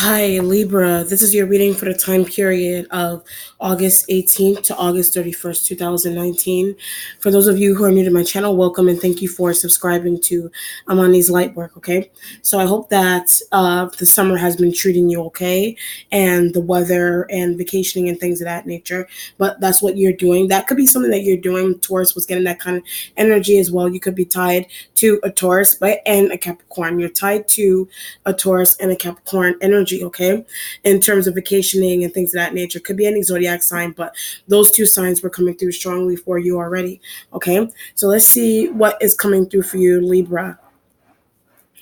Hi, Libra. This is your reading for the time period of August 18th to August 31st, 2019. For those of you who are new to my channel, welcome and thank you for subscribing to Amani's Lightwork, okay? So I hope that the summer has been treating you okay and the weather and vacationing and things of that nature. But that's what you're doing. That could be something that you're doing. Taurus was getting that kind of energy as well. You could be tied to a Taurus and a Capricorn. You're tied to a Taurus and a Capricorn energy, okay? In terms of vacationing and things of that nature. Could be any zodiac sign, but those two signs were coming through strongly for you already, okay? So let's see what is coming through for you, Libra.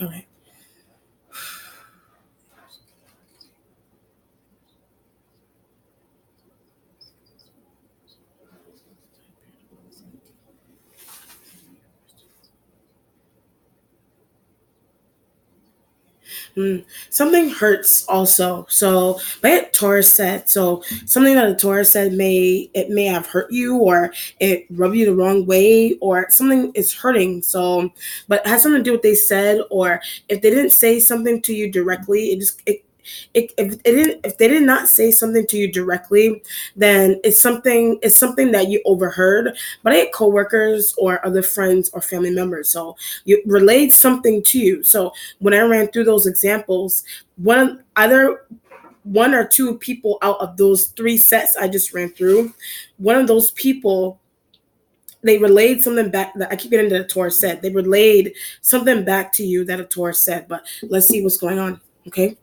Okay. Something hurts also. So, but Taurus said so. Something that a Taurus said may have hurt you, or it rubbed you the wrong way, or something is hurting. So, but it has something to do with what they said, or if they didn't say something to you directly, if they did not say something to you directly, then it's something that you overheard. But I had coworkers or other friends or family members, so you relayed something to you. So when I ran through those examples, either one or two people out of those three sets I just ran through, one of those people, they relayed something back that I keep getting to the Taurus said. They relayed something back to you that a Taurus said. But let's see what's going on. Okay.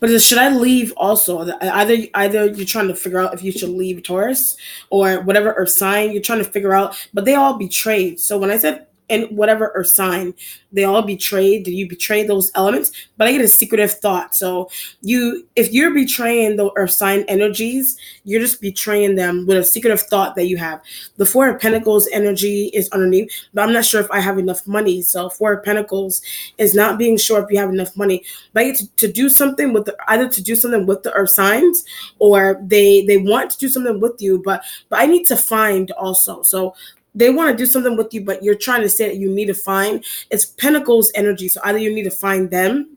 But should I leave also? Either you're trying to figure out if you should leave Taurus or whatever Earth sign you're trying to figure out, but they all betrayed. So when I said and whatever Earth sign, they all betrayed. Did you betray those elements? But I get a secretive thought. So if you're betraying the Earth sign energies, you're just betraying them with a secretive thought that you have. The Four of Pentacles energy is underneath, but I'm not sure if I have enough money. So Four of Pentacles is not being sure if you have enough money. But to do something with either to do something with the Earth signs, or they want to do something with you, but I need to find also. So they want to do something with you, but you're trying to say that you need to find. It's Pentacles energy. So either you need to find them,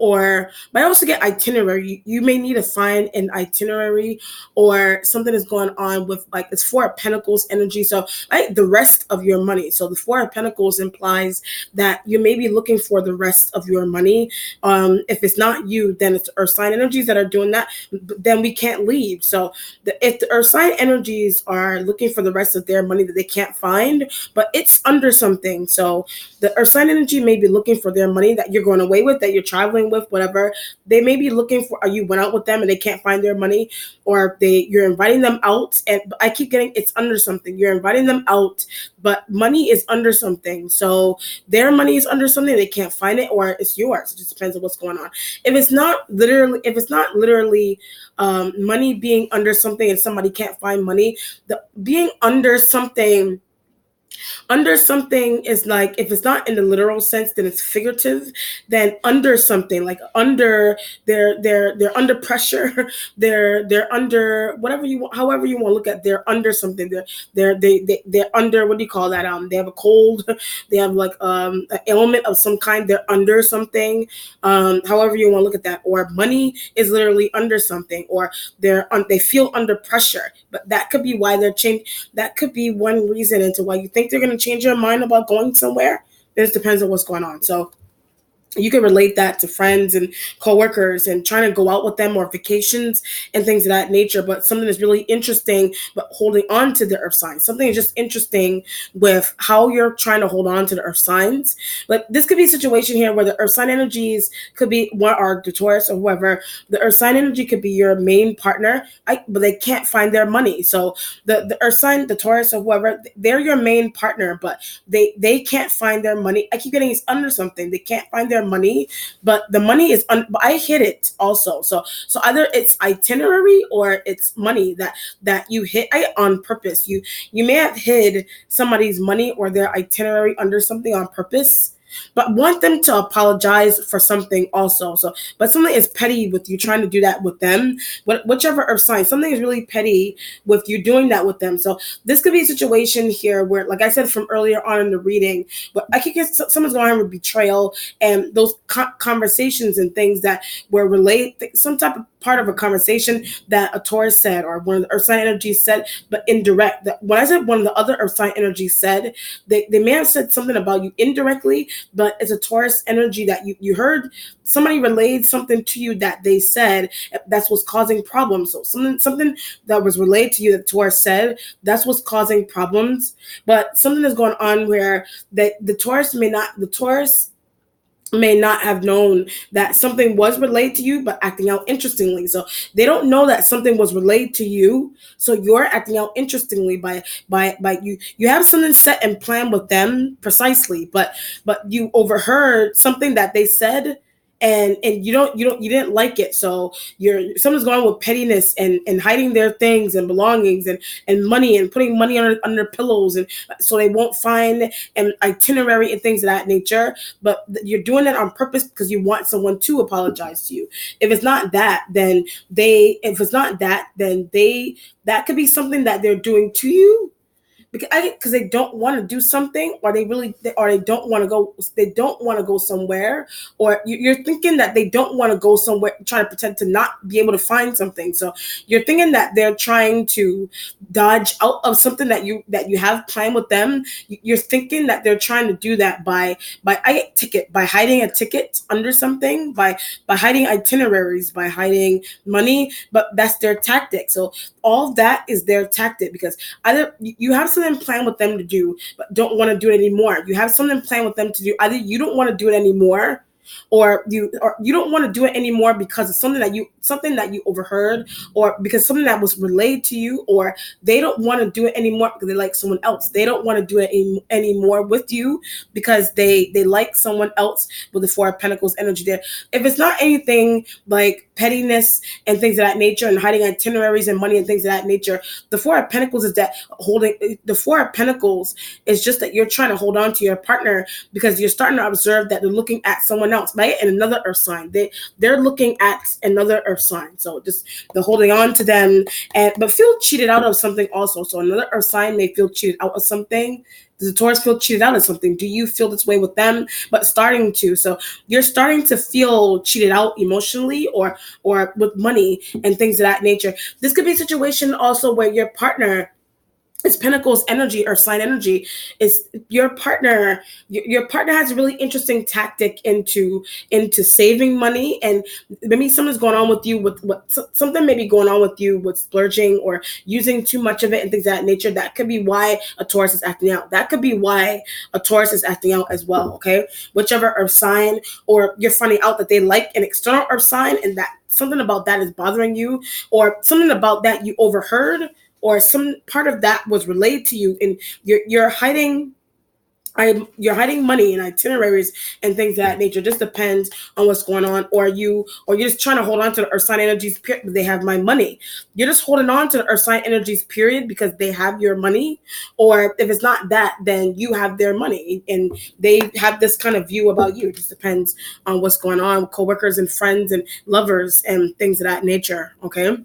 or but I also get itinerary. You may need to find an itinerary or something is going on with, like, it's Four of Pentacles energy. So like the rest of your money. So the Four of Pentacles implies that you may be looking for the rest of your money. If it's not you, then it's Earth sign energies that are doing that. Then we can't leave. So if the Earth sign energies are looking for the rest of their money that they can't find, but it's under something. So the Earth sign energy may be looking for their money that you're going away with, that you're traveling with, whatever. They may be looking for, you went out with them and they can't find their money, or you're inviting them out, and I keep getting it's under something. You're inviting them out, but money is under something. So their money is under something, they can't find it, or it's yours. It just depends on what's going on. If it's not literally money being under something and somebody can't find money, the being under something is like, if it's not in the literal sense, then it's figurative. Then under something, like under, they're under pressure. They're under whatever you want, however you want to look at. They're under something. They're under, what do you call that? They have a cold. They have like an ailment of some kind. They're under something. However you want to look at that. Or money is literally under something, or they feel under pressure. But that could be why they're changed. That could be one reason into why you think they're going to change your mind about going somewhere. It just depends on what's going on. So you can relate that to friends and coworkers and trying to go out with them, or vacations and things of that nature. But something is really interesting, but holding on to the Earth signs. Something is just interesting with how you're trying to hold on to the Earth signs. But this could be a situation here where the Earth sign energies could be one, or the Taurus or whoever. The Earth sign energy could be your main partner, but they can't find their money. So the Earth sign, the Taurus or whoever, they're your main partner, but they can't find their money. I keep getting it's under something. They can't find their money, but the money is but I hit it also. So either it's itinerary or it's money that you hit on purpose. You may have hid somebody's money or their itinerary under something on purpose. but want them to apologize for something also. So, but something is petty with you trying to do that with them. Whichever earth sign, something is really petty with you doing that with them. So this could be a situation here where, like I said from earlier on in the reading, but I could get someone's going on with betrayal and those conversations and things that were related, some type of part of a conversation that a Taurus said or one of the earth sign energies said, but indirect. When I said one of the other earth sign energies said, they may have said something about you indirectly, but it's a Taurus energy that you heard somebody relayed something to you that they said that's what's causing problems. So something that was relayed to you that Taurus said, that's what's causing problems. But something is going on where the Taurus may not have known that something was relayed to you, but acting out interestingly. So they don't know that something was relayed to you. So you're acting out interestingly by you have something set and planned with them precisely, but you overheard something that they said, and you didn't like it. So someone's going with pettiness and hiding their things and belongings and money and putting money under pillows, and so they won't find an itinerary and things of that nature. But you're doing it on purpose because you want someone to apologize to you. If it's not that, then that could be something that they're doing to you because they don't want to do something, or they don't want to go somewhere, or you're thinking that they don't want to go somewhere, trying to pretend to not be able to find something. So you're thinking that they're trying to dodge out of something that you have planned with them. You're thinking that they're trying to do that by hiding a ticket under something, by hiding itineraries, by hiding money. But that's their tactic. So all that is their tactic, because either you have something planned with them to do but don't want to do it anymore. You have something planned with them to do, either you don't want to do it anymore, or you don't want to do it anymore because it's something that you overheard, or because something that was relayed to you, or they don't want to do it anymore because they like someone else. They don't want to do it anymore with you because they like someone else, with the Four of Pentacles energy there. If it's not anything like pettiness and things of that nature and hiding itineraries and money and things of that nature, the Four of Pentacles is that the Four of Pentacles is just that you're trying to hold on to your partner because you're starting to observe that they're looking at someone else, right? And another earth sign. They're looking at another earth sign. So just they're holding on to them, but feel cheated out of something also. So another earth sign may feel cheated out of something. Does the Taurus feel cheated out of something? Do you feel this way with them? But starting to. So you're starting to feel cheated out emotionally or with money and things of that nature. This could be a situation also where your partner, it's Pentacles energy or sign energy, is your partner. Your partner has a really interesting tactic into saving money, and maybe something's going on with you with something may be going on with you with splurging or using too much of it and things of that nature. That could be why a Taurus is acting out. That could be why a Taurus is acting out as well. Okay, whichever earth sign, or you're finding out that they like an external earth sign and that something about that is bothering you, or something about that you overheard, or some part of that was relayed to you, and you're hiding money and itineraries and things of that nature. Just depends on what's going on, or you're just trying to hold on to the earth sign energies. They have my money. You're just holding on to the earth sign energies period because they have your money, or if it's not that, then you have their money and they have this kind of view about you. It just depends on what's going on with coworkers and friends and lovers and things of that nature. Okay.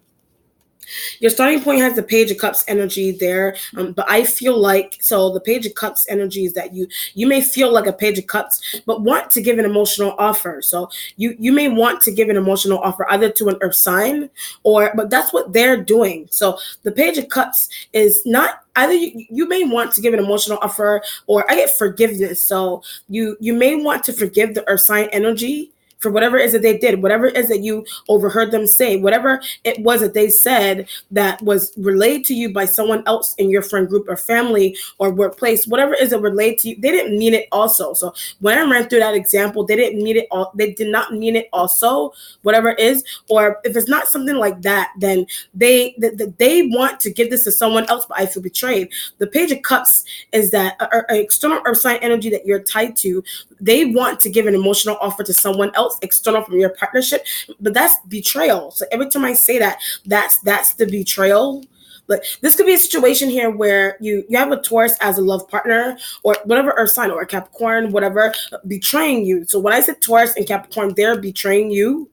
Your starting point has the Page of Cups energy there, but I feel like, so the Page of Cups energy is that you may feel like a Page of Cups, but want to give an emotional offer. So you may want to give an emotional offer either to an earth sign, but that's what they're doing. So the Page of Cups is not either you may want to give an emotional offer, or I get forgiveness. So you may want to forgive the earth sign energy for whatever it is that they did, whatever it is that you overheard them say, whatever it was that they said that was relayed to you by someone else in your friend group or family or workplace, whatever it is that relayed to you, they didn't mean it also. So when I ran through that example, they didn't mean it all. They did not mean it also, whatever it is. Or if it's not something like that, then they want to give this to someone else, but I feel betrayed. The Page of Cups is that an external earth sign energy that you're tied to. They want to give an emotional offer to someone else external from your partnership, but that's betrayal. So every time I say that, that's the betrayal. Like this could be a situation here where you have a Taurus as a love partner or whatever earth sign or a Capricorn, whatever, betraying you. So when I said Taurus and Capricorn, they're betraying you.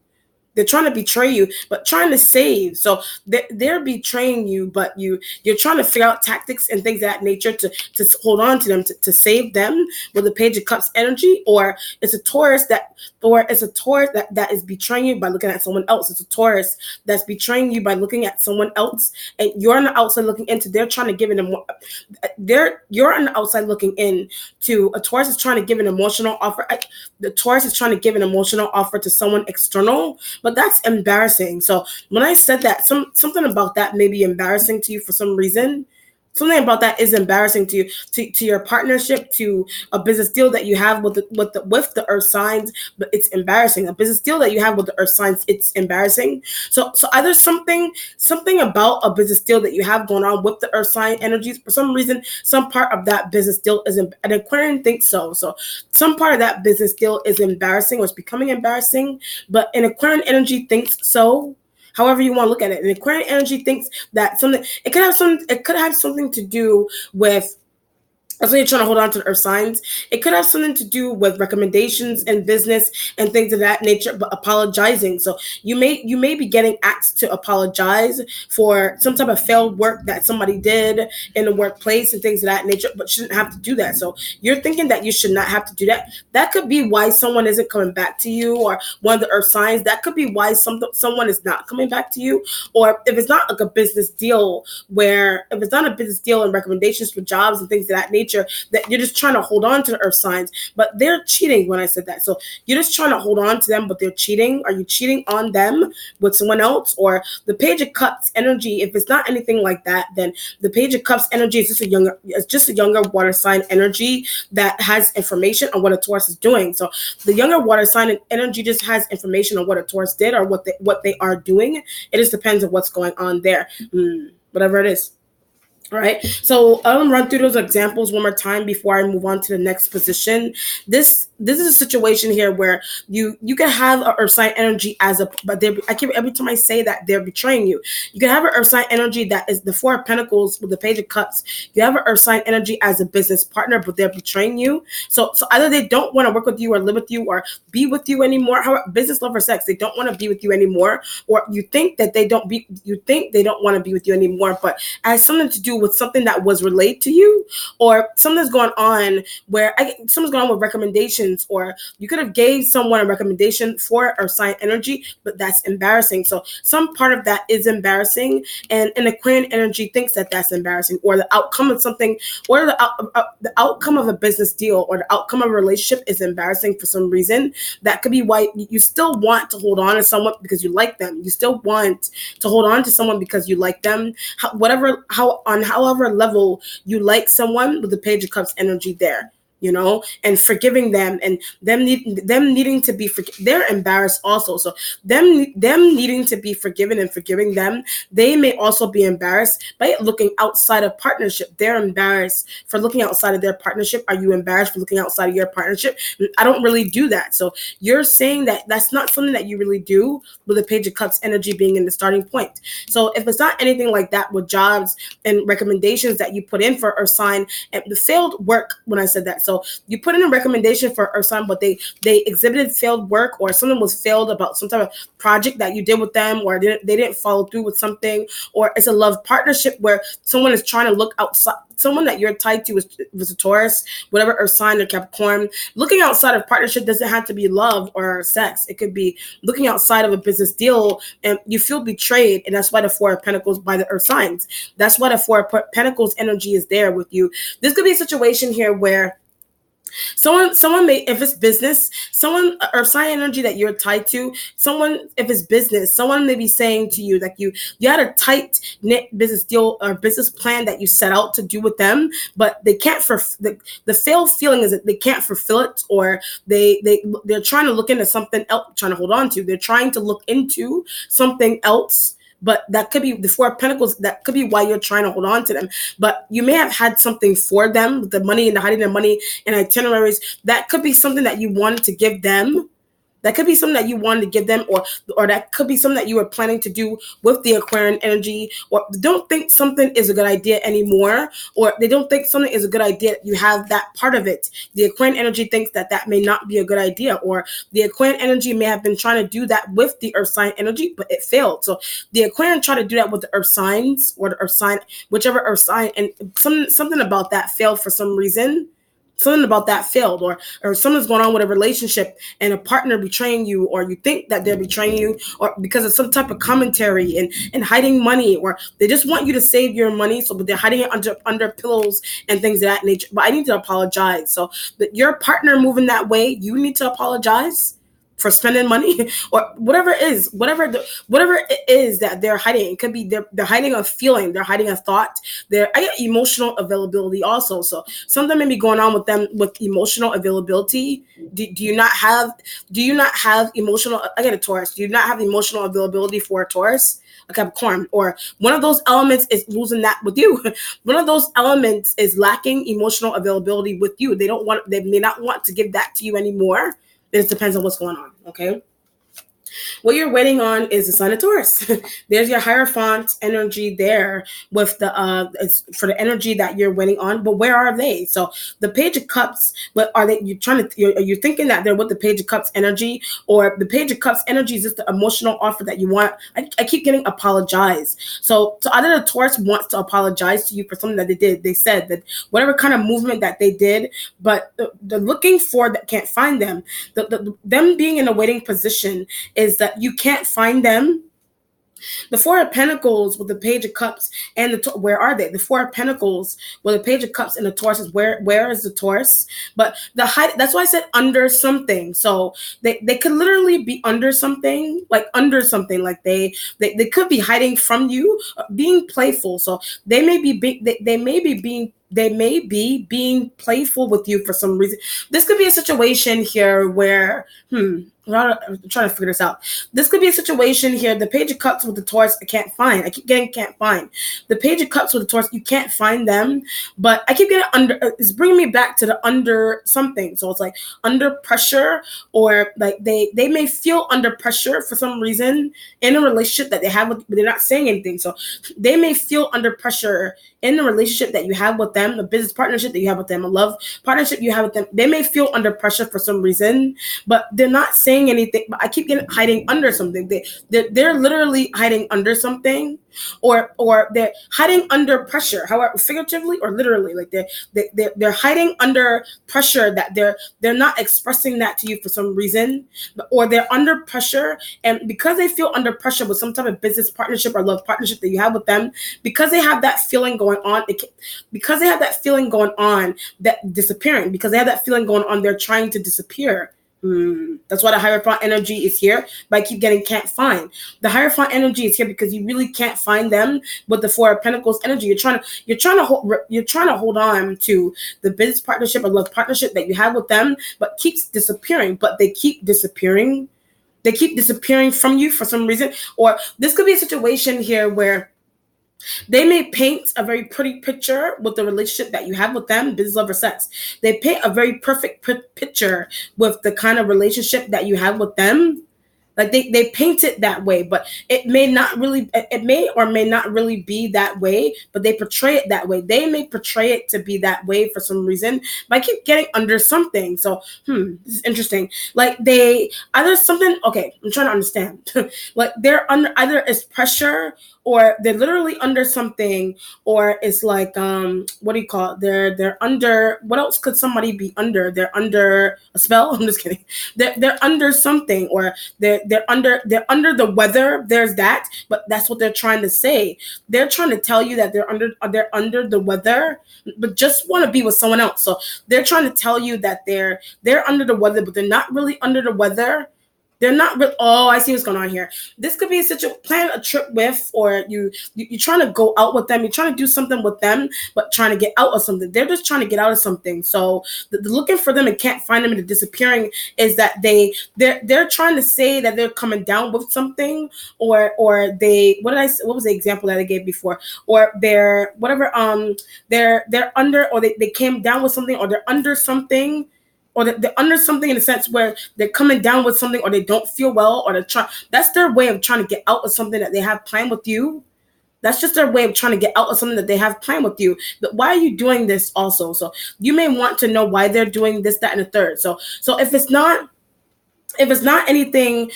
They're trying to betray you, but trying to save. So they're betraying you, but you're trying to figure out tactics and things of that nature to hold on to them, to save them with the Page of Cups energy. Or it's a Taurus that is betraying you by looking at someone else. It's a Taurus that's betraying you by looking at someone else, and you're on the outside looking into. They're trying to give it a you're on the outside looking in to a Taurus is trying to give an emotional offer. The Taurus is trying to give an emotional offer to someone external, but that's embarrassing. So when I said that, something about that may be embarrassing to you for some reason. Something about that is embarrassing to you, to your partnership, to a business deal that you have with the earth signs, but it's embarrassing. A business deal that you have with the earth signs, it's embarrassing. So either something about a business deal that you have going on with the earth sign energies, for some reason, some part of that business deal is an Aquarian thinks so. So some part of that business deal is embarrassing or it's becoming embarrassing, but an Aquarian energy thinks so. However you want to look at it. And Aquarian energy thinks that it could have something to do with. That's why you're trying to hold on to the earth signs. It could have something to do with recommendations and business and things of that nature, but apologizing. So you may be getting asked to apologize for some type of failed work that somebody did in the workplace and things of that nature, but shouldn't have to do that. So you're thinking that you should not have to do that. That could be why someone isn't coming back to you, or one of the earth signs. That could be why someone is not coming back to you. Or if it's not like a business deal, if it's not a business deal and recommendations for jobs and things of that nature, that you're just trying to hold on to the earth signs, but they're cheating when I said that. So you're just trying to hold on to them, but they're cheating. Are you cheating on them with someone else? Or the Page of Cups energy, if it's not anything like that, then the Page of Cups energy is just a younger water sign energy that has information on what a Taurus is doing. So the younger water sign energy just has information on what a Taurus did or what they are doing. It just depends on what's going on there. Whatever it is. All right, so I'll run through those examples one more time before I move on to the next position. This is a situation here where you can have an earth sign energy every time I say that, they're betraying you. You can have an earth sign energy that is the Four of Pentacles with the Page of Cups. You have an earth sign energy as a business partner, but they're betraying you. So either they don't want to work with you or live with you or be with you anymore. However, business, love, or sex, they don't want to be with you anymore, or you think they don't want to be with you anymore, but it has something to do with something that was relayed to you, or something's going on with recommendations, or you could have gave someone a recommendation for earth sign energy, but that's embarrassing. So some part of that is embarrassing, and an Aquarian energy thinks that that's embarrassing, or the outcome of something, or the outcome of a business deal, or the outcome of a relationship is embarrassing for some reason. That could be why you still want to hold on to someone because you like them. You still want to hold on to someone because you like them. However level you like someone with the Page of Cups energy there, and forgiving them, and them needing to be they're embarrassed also. So them needing to be forgiven and forgiving them, they may also be embarrassed by looking outside of partnership. They're embarrassed for looking outside of their partnership. Are you embarrassed for looking outside of your partnership? I don't really do that. So you're saying that that's not something that you really do, with the Page of Cups energy being in the starting point. So if it's not anything like that with jobs and recommendations that you put in for earth sign and the failed work, when I said that, so you put in a recommendation for earth sign, but they exhibited failed work, or something was failed about some type of project that you did with them, or they didn't follow through with something, or it's a love partnership where someone is trying to look outside. Someone that you're tied to was a Taurus, whatever earth sign, or Capricorn. Looking outside of partnership doesn't have to be love or sex. It could be looking outside of a business deal, and you feel betrayed, and that's why the Four of Pentacles by the earth signs. That's why the Four of Pentacles energy is there with you. This could be a situation here where someone may, if it's business, someone or sign energy that you're tied to, someone, if it's business, someone may be saying to you that you had a tight knit business deal or business plan that you set out to do with them, but they can't the failed feeling is that they can't fulfill it, or they're trying to look into something else, trying to hold on to. They're trying to look into something else. But that could be the Four of Pentacles. That could be why you're trying to hold on to them. But you may have had something for them, with the money and the hiding their money and itineraries. That could be something that you wanted to give them, That could be something that you wanted to give them, or that could be something that you were planning to do with the Aquarian energy, or don't think something is a good idea anymore, or they don't think something is a good idea. You have that part of it. The Aquarian energy thinks that that may not be a good idea, or the Aquarian energy may have been trying to do that with the Earth sign energy, but it failed. So the Aquarian tried to do that with the Earth signs, or the Earth sign, whichever Earth sign, and something about that failed for some reason. Something about that failed, or something's going on with a relationship and a partner betraying you, or you think that they're betraying you, or because of some type of commentary and hiding money, or they just want you to save your money, so but they're hiding it under pillows and things of that nature. But I need to apologize. So that your partner moving that way, you need to apologize for spending money or whatever it is, whatever it is that they're hiding. It could be they're hiding a feeling, they're hiding a thought. I get emotional availability also. So something may be going on with them with emotional availability. Do you not have emotional? I get a Taurus. Do you not have emotional availability for a Taurus? A Capricorn, or one of those elements is losing that with you. One of those elements is lacking emotional availability with you. They may not want to give that to you anymore. It just depends on what's going on, okay? What you're waiting on is the Sun of Taurus. There's your Hierophant energy there with it's for the energy that you're waiting on. But where are they? So the Page of Cups. But are they? Are you thinking that they're with the Page of Cups energy, or the Page of Cups energy is just the emotional offer that you want? I keep getting apologize. So either the Taurus wants to apologize to you for something that they did. They said that whatever kind of movement that they did, but the looking for that can't find them. Them being in a waiting position is that you can't find them. The Four of Pentacles with the Page of Cups and where are they? The Four of Pentacles with the Page of Cups and the Taurus is where is the Taurus? But the height, that's why I said under something. So they could literally be under something, like they could be hiding from you, being playful. So they may be being playful with you for some reason. This could be a situation here where I'm trying to figure this out. This could be a situation here. The Page of Cups with the Taurus, I can't find. I keep getting can't find. The Page of Cups with the Taurus, you can't find them. But I keep getting under. It's bringing me back to the under something. So it's like under pressure, or like they may feel under pressure for some reason in a relationship that they have with, but they're not saying anything. So they may feel under pressure in the relationship that you have with them, the business partnership that you have with them, a love partnership you have with them. They may feel under pressure for some reason, but they're not saying anything. But I keep getting hiding under something. They're literally hiding under something, or they're hiding under pressure, however, figuratively or literally. Like they're hiding under pressure that they're not expressing that to you for some reason, or they're under pressure, and because they feel under pressure with some type of business partnership or love partnership that you have with them, because they have that feeling going on, that disappearing, because they have that feeling going on, they're trying to disappear. That's why the Hierophant energy is here, but I keep getting can't find. The Hierophant energy is here because you really can't find them with the Four of Pentacles energy. You're trying to hold on to the business partnership or love partnership that you have with them, but keeps disappearing. But they keep disappearing. They keep disappearing from you for some reason. Or this could be a situation here where they may paint a very pretty picture with the relationship that you have with them, business, love, or sex. They paint a very perfect picture with the kind of relationship that you have with them. Like they paint it that way, but it may or may not really be that way, but they portray it that way. They may portray it to be that way for some reason, but I keep getting under something. So, this is interesting. Like either something, okay, I'm trying to understand. Like they're under, either it's pressure, or they're literally under something, or it's like, what do you call it? They're under, what else could somebody be under? They're under a spell. I'm just kidding. They're under something, or they're under the weather. There's that, but that's what they're trying to say. They're trying to tell you that they're under the weather, but just want to be with someone else. So they're trying to tell you that they're under the weather, but they're not really under the weather. They're not real. Oh, I see what's going on here. This could be plan a trip with, or you're trying to go out with them. You're trying to do something with them, but trying to get out of something. They're just trying to get out of something. So the looking for them and can't find them, and the disappearing is that they're trying to say that they're coming down with something, or they, what was the example that I gave before? Or they're whatever, they're under, or they came down with something, or they're under something. or they're under something in the sense where they're coming down with something, or they don't feel well, or they're trying. That's their way of trying to get out of something that they have planned with you. That's just their way of trying to get out of something that they have planned with you. But why are you doing this also? So you may want to know why they're doing this, that, and the third. So if it's not anything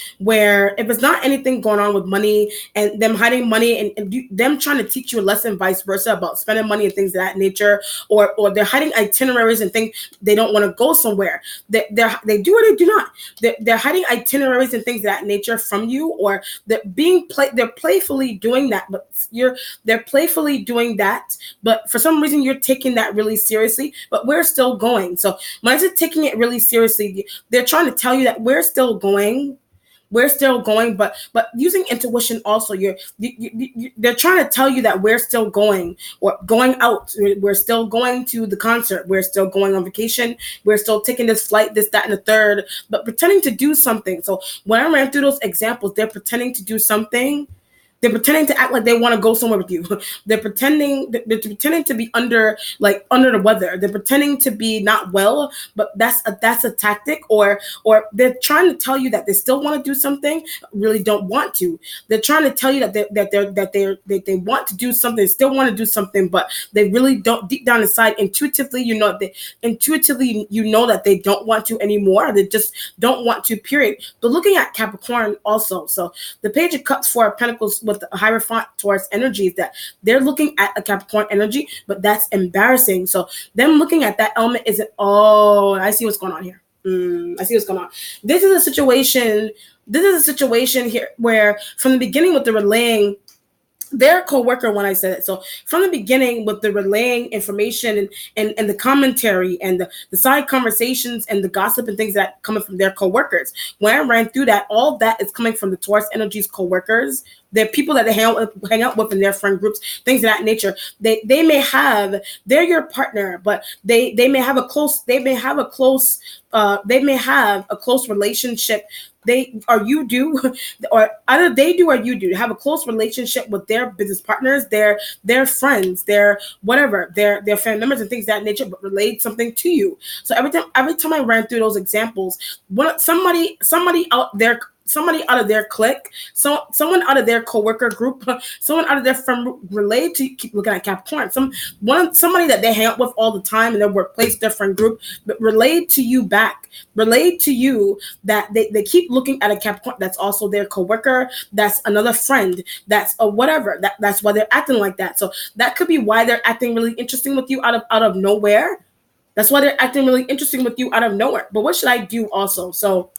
going on with money and them hiding money, and them trying to teach you a lesson vice versa about spending money and things of that nature, or they're hiding itineraries and things, they don't want to go somewhere, they do or they do not, they're hiding itineraries and things of that nature from you, or they're playfully doing that, but they're playfully doing that, but for some reason you're taking that really seriously, but we're still going. So when I say taking it really seriously, they're trying to tell you that we're still going, but using intuition also, they're trying to tell you that we're still going, or going out, we're still going to the concert, we're still going on vacation, we're still taking this flight, this, that, and the third, but pretending to do something. So when I ran through those examples, they're pretending to do something. They're pretending to act like they want to go somewhere with you. They're pretending to be under the weather. They're pretending to be not well, but that's a tactic, or they're trying to tell you that they still want to do something, really don't want to. They're trying to tell you that they want to do something, still want to do something, but they really don't. Deep down inside, intuitively, you know that they don't want to anymore. They just don't want to. Period. But looking at Capricorn also, so the Page of Cups, Four of Pentacles, with the Hierophant Taurus energies, that they're looking at a Capricorn energy, but that's embarrassing. So them looking at that element isn't, oh, I see what's going on here. I see what's going on. This is a situation here where from the beginning with the relaying, their co-worker, when I said it. So from the beginning with the relaying information and the commentary and the side conversations and the gossip and things that coming from their co-workers. When I ran through that, all that is coming from the Taurus energies co-workers. They're people that they hang out with in their friend groups, things of that nature. They're your partner, but they may have a close relationship. You do, or either they do or you do, have a close relationship with their business partners, their friends, their whatever, their family members and things of that nature, but relate something to you. So every time I ran through those examples, somebody out of their clique, someone out of their coworker group, someone out of their friend group related to, keep looking at Capricorn, somebody that they hang out with all the time in their workplace, their friend group, but relate to you back, relate to you that they keep looking at a Capricorn that's also their coworker, that's another friend, that's a whatever, that's why they're acting like that. So that could be why they're acting really interesting with you out of nowhere. That's why they're acting really interesting with you out of nowhere. But what should I do also? So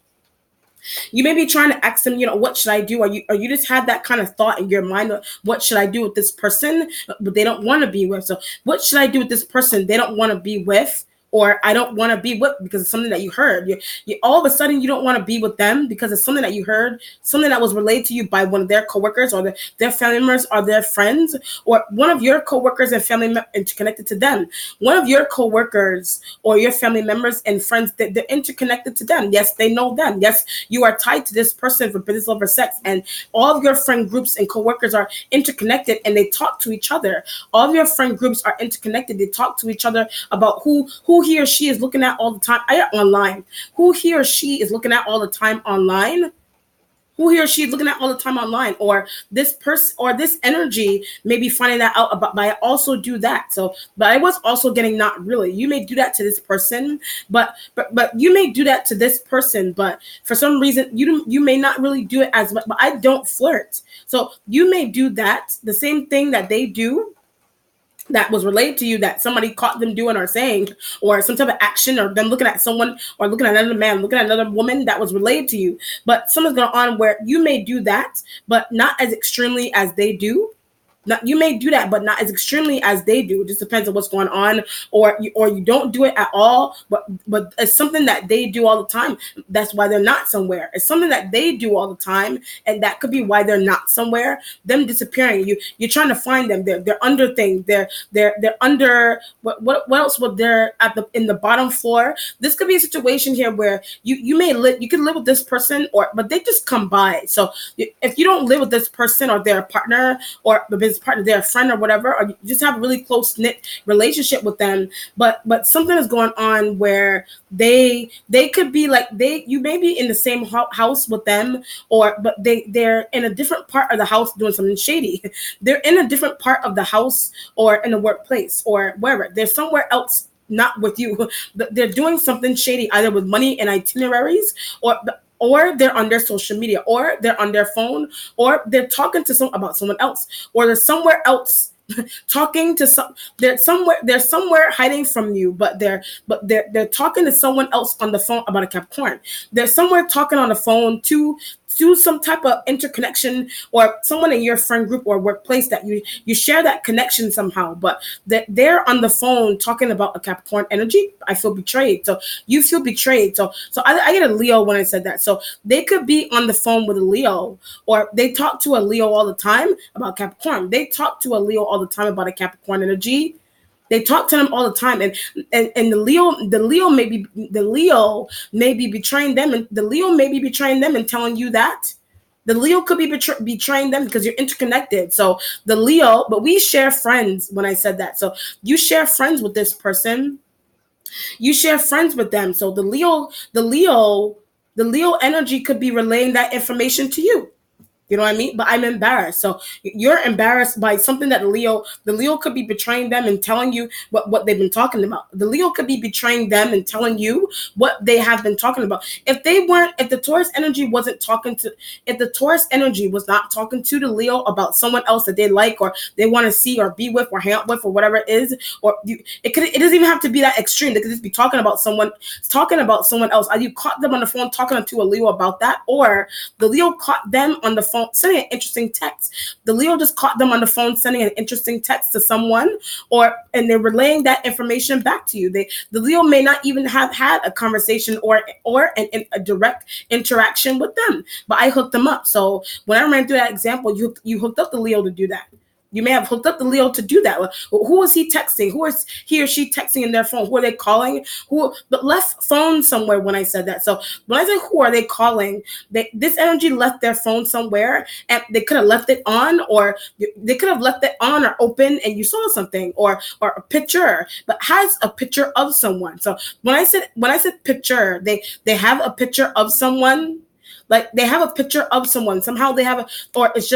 you may be trying to ask them, what should I do? Or you just had that kind of thought in your mind of what should I do with this person, but they don't want to be with. So what should I do with this person they don't want to be with? Or I don't want to be with because it's something that you heard. You all of a sudden you don't want to be with them because it's something that you heard, something that was relayed to you by one of their coworkers or their family members or their friends, or one of your coworkers and family members interconnected to them. One of your coworkers or your family members and friends, they're interconnected to them. Yes, they know them. Yes, you are tied to this person for business, love, or sex, and all of your friend groups and coworkers are interconnected and they talk to each other. All of your friend groups are interconnected. They talk to each other about who he or she is looking at all the time online, who he or she is looking at all the time online, who he or she is looking at all the time online, or this person or this energy may be finding that out about, but I also do that. So, but I was also getting not really. You may do that to this person, but you may do that to this person, but for some reason you may not really do it as much, but I don't flirt. So you may do that, the same thing that they do, that was related to you, that somebody caught them doing or saying, or some type of action, or them looking at someone or looking at another man, looking at another woman that was related to you. But something's going on where you may do that, but not as extremely as they do. You may do that, but not as extremely as they do. It just depends on what's going on, or you don't do it at all. But it's something that they do all the time. That's why they're not somewhere. It's something that they do all the time, and that could be why they're not somewhere. Them disappearing. You're trying to find them. They're under things. They're under what else? What they're in the bottom floor. This could be a situation here where you could live with this person, but they just come by. So if you don't live with this person or their partner or the business partner, they're a friend or whatever, or you just have a really close knit relationship with them. But something is going on where they could be like you may be in the same house with them, or but they're in a different part of the house doing something shady. They're in a different part of the house or in the workplace or wherever. They're somewhere else, not with you. They're doing something shady, either with money and itineraries, or they're on their social media, or they're on their phone, or they're talking to about someone else, or they're somewhere else talking to they're somewhere hiding from you, but they're talking to someone else on the phone about a Capricorn. They're somewhere talking on the phone to some type of interconnection, or someone in your friend group or workplace that you share that connection somehow, but they're on the phone talking about a Capricorn energy. I feel betrayed. So you feel betrayed. So I get a Leo when I said that. So they could be on the phone with a Leo, or they talk to a Leo all the time about Capricorn. They talk to a Leo all the time about a Capricorn energy. They talk to them all the time, and the Leo may be betraying them, and the Leo may be betraying them and telling you that. The Leo could be betraying them because you're interconnected. So the Leo, but we share friends when I said that. So you share friends with this person. You share friends with them. So the Leo energy could be relaying that information to you. You know what I mean? But I'm embarrassed. So you're embarrassed by something that the Leo could be betraying them and telling you what they've been talking about. The Leo could be betraying them and telling you what they have been talking about. If the Taurus energy wasn't talking to, if the Taurus energy was not talking to the Leo about someone else that they like, or they want to see or be with or hang out with, or whatever it is, it doesn't even have to be that extreme. They could just be talking about someone else. Either you caught them on the phone talking to a Leo about that, or the Leo caught them on the phone sending an interesting text. The Leo just caught them on the phone sending an interesting text to someone, and they're relaying that information back to you. The Leo may not even have had a conversation or a direct interaction with them, but I hooked them up. So when I ran through that example, you hooked up the Leo to do that. You may have hooked up the Leo to do that. Who is he texting? Who is he or she texting in their phone? Who are they calling? But left phone somewhere when I said that. So when I say who are they calling, this energy left their phone somewhere, and they could have left it on, or they could have left it on or open, and you saw something, or a picture, but has a picture of someone. So when I said picture, they have a picture of someone. Like they have a picture of someone. Somehow they have or it was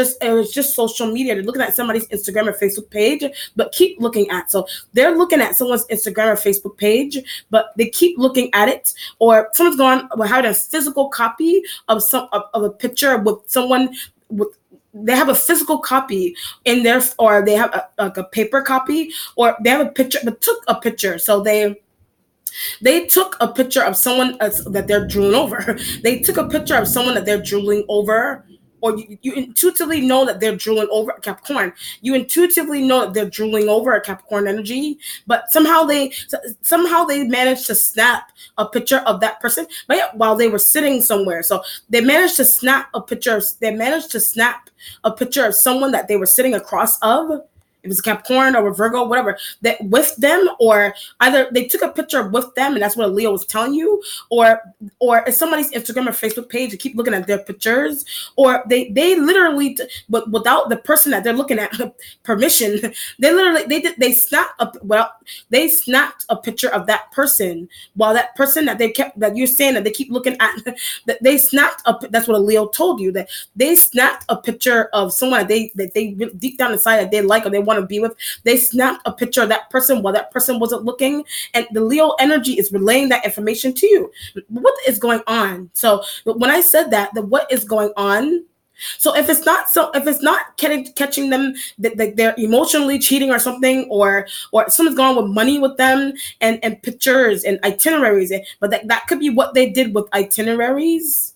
just social media. They're looking at somebody's Instagram or Facebook page, but keep looking at. So they're looking at someone's Instagram or Facebook page, but they keep looking at it. Or someone's gone having a physical copy of of a picture with someone with. They have a physical copy in there, or they have a paper copy, or they have a picture, but took a picture. So they took a picture of someone that they're drooling over. They took a picture of someone that they're drooling over, or you intuitively know that they're drooling over a Capricorn. You intuitively know that they're drooling over a Capricorn energy, but somehow they managed to snap a picture of that person, but yeah, while they were sitting somewhere. So they managed to snap a picture. They managed to snap a picture of someone that they were sitting across of. If it's Capricorn or a Virgo, whatever, that with them, or either they took a picture with them, and that's what a Leo was telling you, or it's somebody's Instagram or Facebook page. You keep looking at their pictures, or they literally, but without the person that they're looking at permission, they snapped a picture of that person, while that person that you're saying that they keep looking at, that they snapped up. That's what a Leo told you, that they snapped a picture of someone that they deep down inside that they like or they want to be with. They snapped a picture of that person while that person wasn't looking, and the Leo energy is relaying that information to you. What is going on? So when I said that, what is going on? So if it's not catching them that they're emotionally cheating or something, or someone's gone with money with them, and pictures and itineraries, but that could be what they did with itineraries.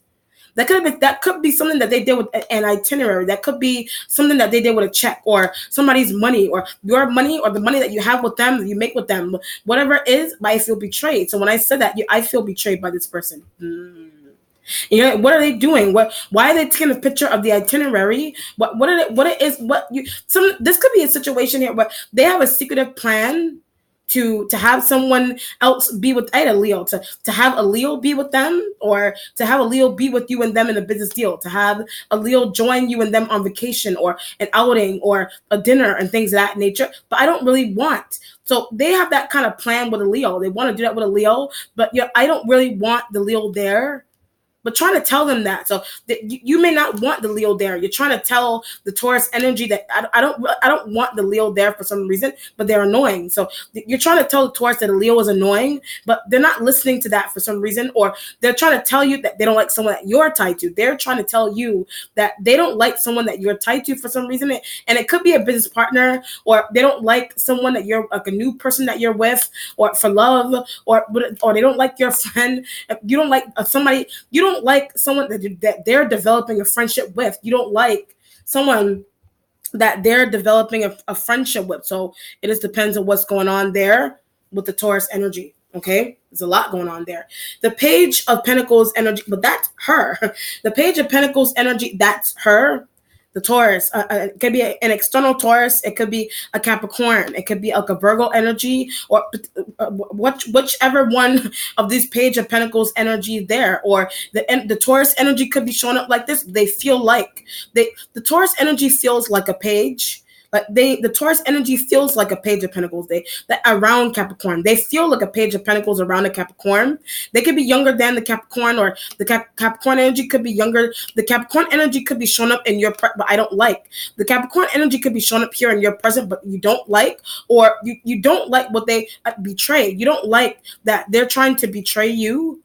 That could be something that they did with an itinerary. That could be something that they did with a check, or somebody's money, or your money, or the money that you have with them, that you make with them, whatever it is. But I feel betrayed. So when I said that, I feel betrayed by this person. What are they doing? Why are they taking a picture of the itinerary? This could be a situation here where they have a secretive plan to have someone else be with a Leo, to have a Leo be with them, or to have a Leo be with you and them in a business deal, to have a Leo join you and them on vacation or an outing or a dinner and things of that nature. But I don't really want. So they have that kind of plan with a Leo. They want to do that with a Leo, but yeah, I don't really want the Leo there, but trying to tell them that. So that you may not want the Leo there. You're trying to tell the Taurus energy that I don't want the Leo there for some reason, but they're annoying. So you're trying to tell the Taurus that a Leo is annoying, but they're not listening to that for some reason, or they're trying to tell you that they don't like someone that you're tied to. They're trying to tell you that they don't like someone that you're tied to for some reason, and it could be a business partner, or they don't like someone that you're like a new person that you're with, or for love, or they don't like your friend. You don't like somebody. You don't like someone that they're developing a friendship with. You don't like someone that they're developing a friendship with. So it just depends on what's going on there with the Taurus energy. Okay, there's a lot going on there. The Page of Pentacles energy, but that's her. The Page of Pentacles energy, that's her. The Taurus, it could be an external Taurus. It could be a Capricorn. It could be like a Virgo energy, or whichever one of these Page of Pentacles energy there, or the Taurus energy could be showing up like this. They feel like the Taurus energy feels like a page. Like the Taurus energy feels like a Page of Pentacles. That around Capricorn, they feel like a Page of Pentacles around a Capricorn. They could be younger than the Capricorn, or the Capricorn energy could be younger. The Capricorn energy could be shown up in your but I don't like. The Capricorn energy could be shown up here in your present, but you don't like, or you don't like what they betray. You don't like that they're trying to betray you.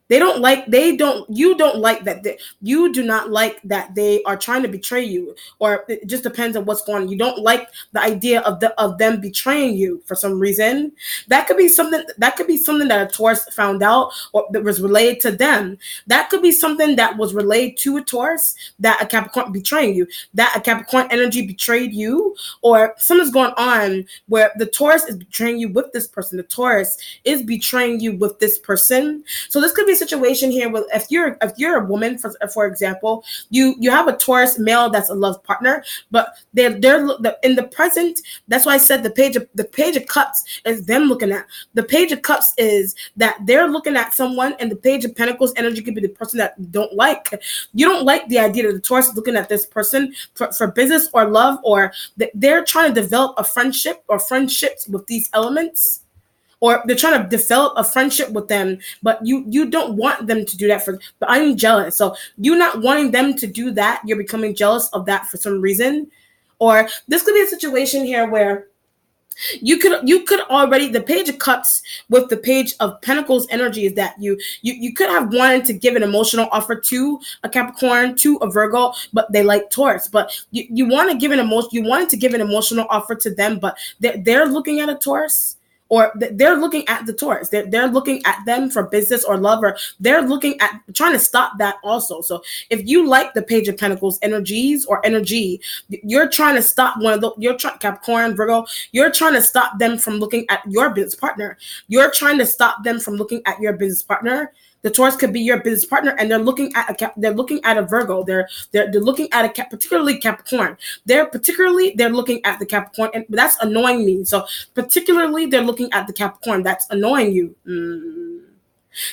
You don't like that. You do not like that they are trying to betray you, or it just depends on what's going on. You don't like the idea of them betraying you for some reason. That could be something that a Taurus found out, or that was related to them. That could be something that was related to a Taurus, that a Capricorn betraying you, that a Capricorn energy betrayed you, or something's going on where the Taurus is betraying you with this person. The Taurus is betraying you with this person. So this could be situation here with if you're a woman, for example, you have a Taurus male that's a love partner, but they're in the present. That's why I said the Page of Cups is them looking at. The Page of Cups is that they're looking at someone, and the Page of Pentacles energy could be the person that you don't like. You don't like the idea that the Taurus is looking at this person for business or love, or that they're trying to develop a friendship or friendships with these elements, or they're trying to develop a friendship with them, but you don't want them to do that but I'm jealous. So you not wanting them to do that, you're becoming jealous of that for some reason. Or this could be a situation here where you could already, the Page of Cups with the Page of Pentacles energy is that you could have wanted to give an emotional offer to a Capricorn, to a Virgo, but they like Taurus. But you want to give you wanted to give an emotional offer to them, but they're looking at a Taurus, or they're looking at the Taurus. They're looking at them for business or love, or they're looking at trying to stop that also. So if you like the Page of Pentacles energies or energy, you're trying to stop one of the, Capricorn, Virgo, you're trying to stop them from looking at your business partner. You're trying to stop them from looking at your business partner. The Taurus could be your business partner, and they're looking at a Virgo. They're looking at particularly Capricorn. They're looking at the Capricorn, and that's annoying me. So particularly, they're looking at the Capricorn. That's annoying you.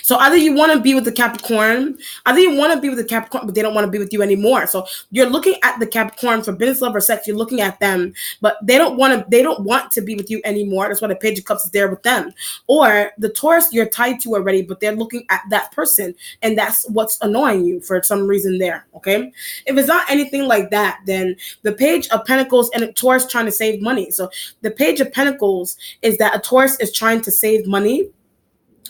So either you want to be with the Capricorn, but they don't want to be with you anymore. So you're looking at the Capricorn for business, love, or sex. You're looking at them, but they don't want to be with you anymore. That's why the Page of Cups is there with them. Or the Taurus you're tied to already, but they're looking at that person, and that's what's annoying you for some reason there. Okay. If it's not anything like that, then the Page of Pentacles and a Taurus trying to save money. So the Page of Pentacles is that a Taurus is trying to save money,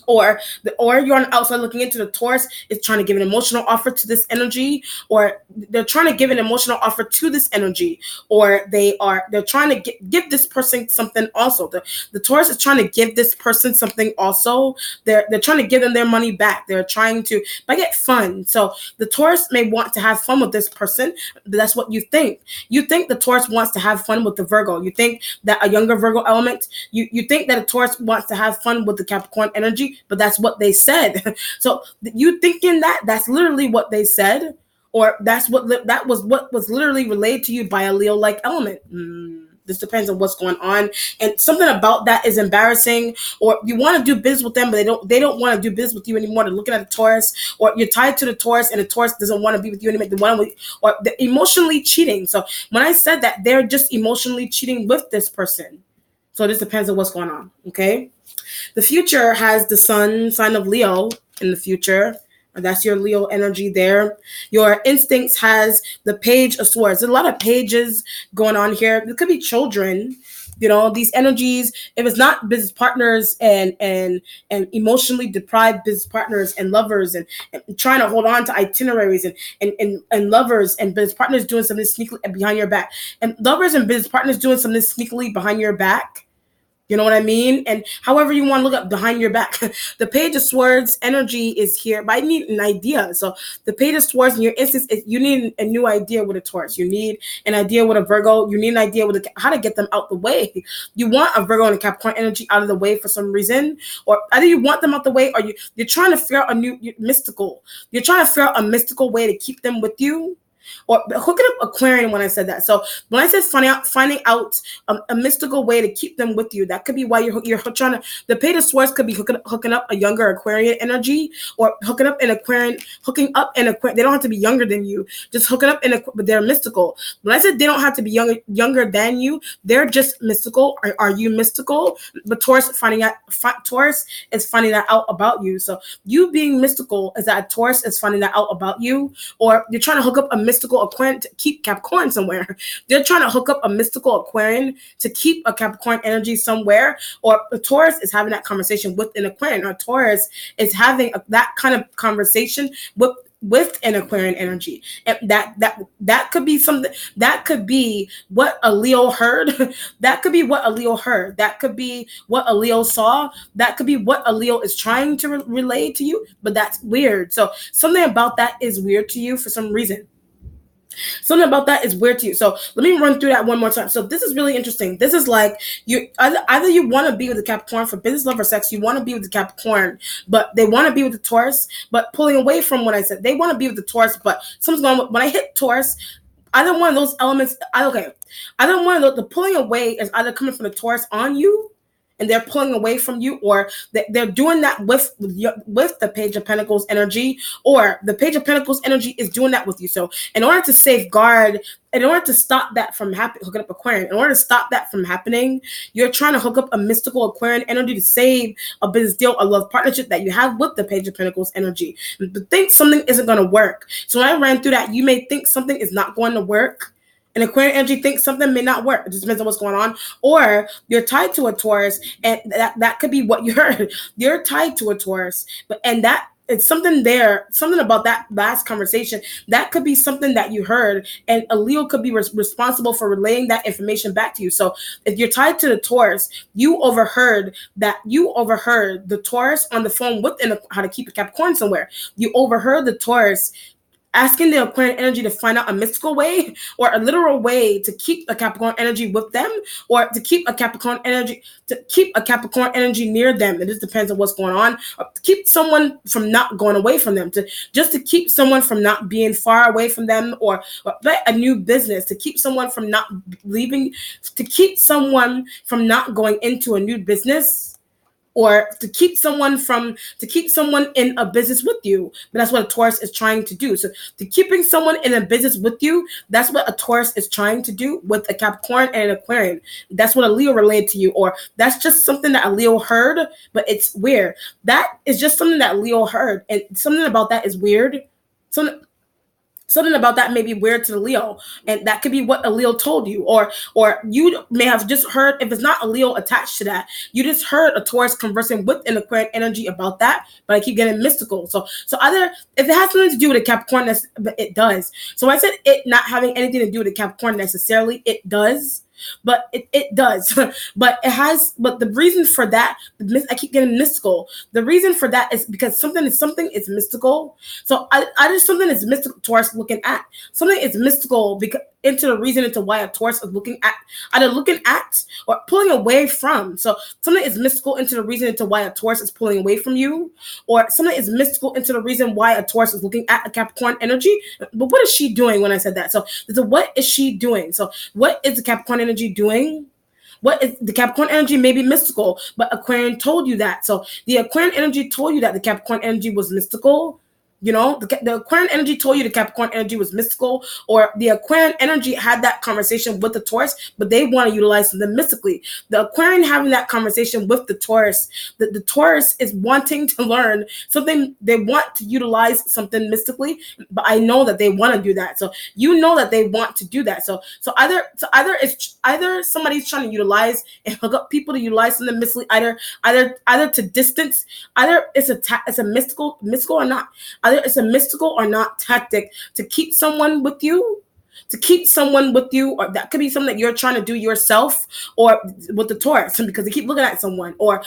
or you're on the outside looking into. The Taurus is trying to give an emotional offer to this energy, or they're trying to give an emotional offer to this energy, or they're trying to give this person something also. The Taurus is trying to give this person something also. They're trying to give them their money back. They're trying to get fun. So the Taurus may want to have fun with this person. That's what you think. You think the Taurus wants to have fun with the Virgo. You think that a younger Virgo element. You think that a Taurus wants to have fun with the Capricorn energy. But that's what they said. So you thinking that's literally what they said, or that was what was literally relayed to you by a Leo-like element. This depends on what's going on, and something about that is embarrassing, or you want to do business with them, but they don't want to do business with you anymore. They're looking at the Taurus, or you're tied to the Taurus, and the Taurus doesn't want to be with you anymore. They want to, or they're emotionally cheating. So when I said that, they're just emotionally cheating with this person. So this depends on what's going on. Okay. The future has the sun, sign of Leo in the future. And that's your Leo energy there. Your instincts has the page of swords. There's a lot of pages going on here. It could be children. These energies, if it's not business partners and emotionally deprived business partners and lovers and trying to hold on to itineraries and lovers and business partners doing something sneakily behind your back, and lovers and business partners doing something sneakily behind your back. You know what I mean? And however you want to look up behind your back. The page of swords energy is here, but I need an idea. So the page of swords in your instance, you need a new idea with a Taurus. You need an idea with a Virgo. You need an idea with how to get them out the way. You want a Virgo and a Capricorn energy out of the way for some reason, or either you want them out the way, or you're trying to figure out mystical. You're trying to figure out a mystical way to keep them with you. Or hooking up Aquarian when I said that. So when I said finding out a mystical way to keep them with you, that could be why you're trying to. The Page of Swords could be hooking up a younger Aquarian energy, or hooking up an Aquarian. They don't have to be younger than you. Just hooking up but they're mystical. When I said they don't have to be younger than you, they're just mystical. Are you mystical? But Taurus is finding that out about you. So you being mystical is that Taurus is finding that out about you, or you're trying to hook up a mystical Aquarian to keep Capricorn somewhere. They're trying to hook up a mystical Aquarian to keep a Capricorn energy somewhere, or a Taurus is having that conversation with an Aquarian, or Taurus is having that kind of conversation with an Aquarian energy. And that could be something. That could be what a Leo heard. That could be what a Leo heard. That could be what a Leo saw. That could be what a Leo is trying to relay to you. But that's weird. So something about that is weird to you for some reason. Something about that is weird to you. So let me run through that one more time. So this is really interesting. This is like either you want to be with the Capricorn for business, love, or sex. You want to be with the Capricorn, but they want to be with the Taurus, but pulling away from what I said. They want to be with the Taurus, but something's going on. When I hit Taurus, either one of those elements. Either one of those. The pulling away is either coming from the Taurus on you, and they're pulling away from you, or they're doing that with the Page of Pentacles energy, or the Page of Pentacles energy is doing that with you. So in order to safeguard, in order to stop that from happening, hooking up Aquarian, in order to stop that from happening, you're trying to hook up a mystical Aquarian energy to save a business deal, a love partnership that you have with the Page of Pentacles energy. But think something isn't going to work. So when I ran through that, you may think something is not going to work. And Aquarian energy thinks something may not work. It just depends on what's going on. Or you're tied to a Taurus, and that could be what you heard. You're tied to a Taurus, and that it's something there, something about that last conversation. That could be something that you heard, and a Leo could be responsible for relaying that information back to you. So if you're tied to the Taurus, you overheard the Taurus on the phone with how to keep a Capricorn somewhere. You overheard the Taurus asking the Aquarian energy to find out a mystical way or a literal way to keep a Capricorn energy with them, or to keep a Capricorn energy near them. It just depends on what's going on. Or to keep someone from not going away from them, to keep someone from not being far away from them, or a new business, to keep someone from not leaving, to keep someone from not going into a new business, or to keep someone in a business with you. But that's what a Taurus is trying to do. So to keeping someone in a business with you, that's what a Taurus is trying to do with a Capricorn and an Aquarian. That's what a Leo relayed to you, or that's just something that a Leo heard, but it's weird. That is just something that Leo heard, and something about that is weird. Something about that may be weird to the Leo, and that could be what a Leo told you, or you may have just heard, if it's not a Leo attached to that, you just heard a Taurus conversing with an Aquarian energy about that. But I keep getting mystical. So either if it has something to do with a Capricorn, it does. So I said it not having anything to do with a Capricorn necessarily, it does. But it does. But the reason for that, I keep getting mystical. The reason for that is because something is mystical. So I just something is mystical. Taurus looking at something is mystical, because into the reason into why a Taurus is looking at or pulling away from. So something is mystical into the reason into why a Taurus is pulling away from you, or something is mystical into the reason why a Taurus is looking at a Capricorn energy. But what is she doing when I said that? So what is she doing? So what is the Capricorn energy doing? What is the Capricorn energy may be mystical, but Aquarian told you that. So the Aquarian energy told you that the Capricorn energy was mystical. You know, the Aquarian energy told you the Capricorn energy was mystical, or the Aquarian energy had that conversation with the Taurus, but they want to utilize them mystically. The Aquarian having that conversation with the Taurus, the Taurus is wanting to learn something. They want to utilize something mystically, but I know that they want to do that. So you know that they want to do that. So either somebody's trying to utilize and hook up people to utilize something mystically, either to distance, either it's a mystical or not. Either it's a mystical or not tactic to keep someone with you, or that could be something that you're trying to do yourself, or with the Taurus, because they keep looking at someone, or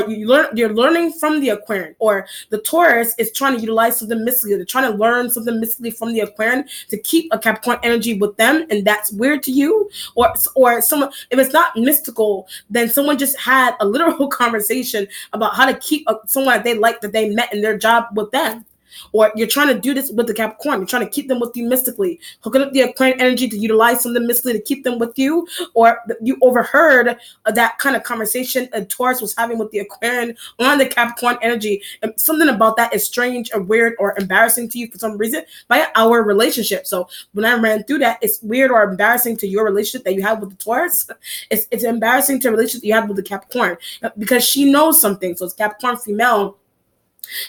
you're learning from the Aquarian, or the Taurus is trying to utilize something mystically. They're trying to learn something mystically from the Aquarian to keep a Capricorn energy with them, and that's weird to you, or someone. If it's not mystical, then someone just had a literal conversation about how to keep someone that they like, that they met in their job, with them. Or you're trying to do this with the Capricorn. You're trying to keep them with you mystically, hooking up the Aquarian energy to utilize something mystically to keep them with you. Or you overheard that kind of conversation a Taurus was having with the Aquarian on the Capricorn energy. And something about that is strange or weird or embarrassing to you for some reason by our relationship. So when I ran through that, it's weird or embarrassing to your relationship that you have with the Taurus. It's embarrassing to a relationship you have with the Capricorn, because she knows something. So it's Capricorn female.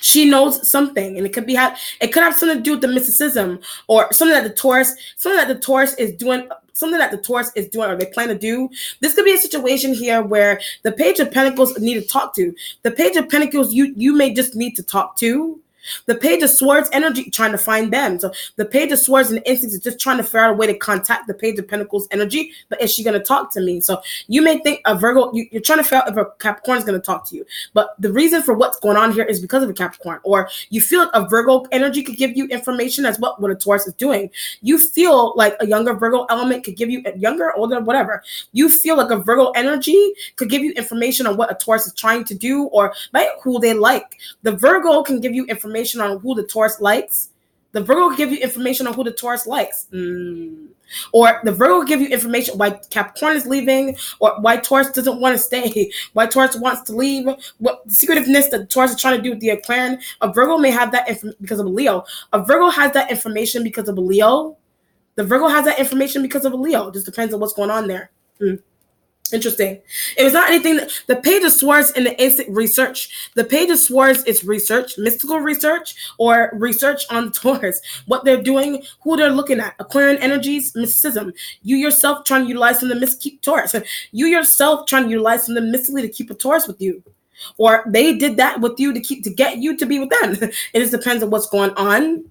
She knows something, and it could have something to do with the mysticism, or something that the Taurus is doing, or they plan to do. This could be a situation here where the Page of Pentacles need to talk to. The Page of Pentacles, you may just need to talk to. The Page of Swords energy, trying to find them. So the Page of Swords and Instincts is just trying to figure out a way to contact the Page of Pentacles energy. But is she going to talk to me? So you may think a Virgo, you're trying to figure out if a Capricorn is going to talk to you. But the reason for what's going on here is because of a Capricorn. Or you feel like a Virgo energy could give you information as what a Taurus is doing. You feel like a younger Virgo element could give you, younger, older, whatever. You feel like a Virgo energy could give you information on what a Taurus is trying to do, or who they like. The Virgo can give you information on who the Taurus likes. The Virgo will give you information on who the Taurus likes. Or the Virgo will give you information why Capricorn is leaving, or why Taurus doesn't want to stay, why Taurus wants to leave, what the secretiveness that Taurus is trying to do with the Aquarian. A Virgo may have that because of a Leo. A Virgo has that information because of a Leo. The Virgo has that information because of a Leo. It just depends on what's going on there. Interesting. It was not anything the Page of Swords in the instant research. The Page of Swords is research, mystical research, or research on Taurus. What they're doing, who they're looking at. Aquarian energies, mysticism. You yourself trying to utilize them to keep Taurus. You yourself trying to utilize them mystically to keep a Taurus with you. Or they did that with you to get you to be with them. It just depends on what's going on.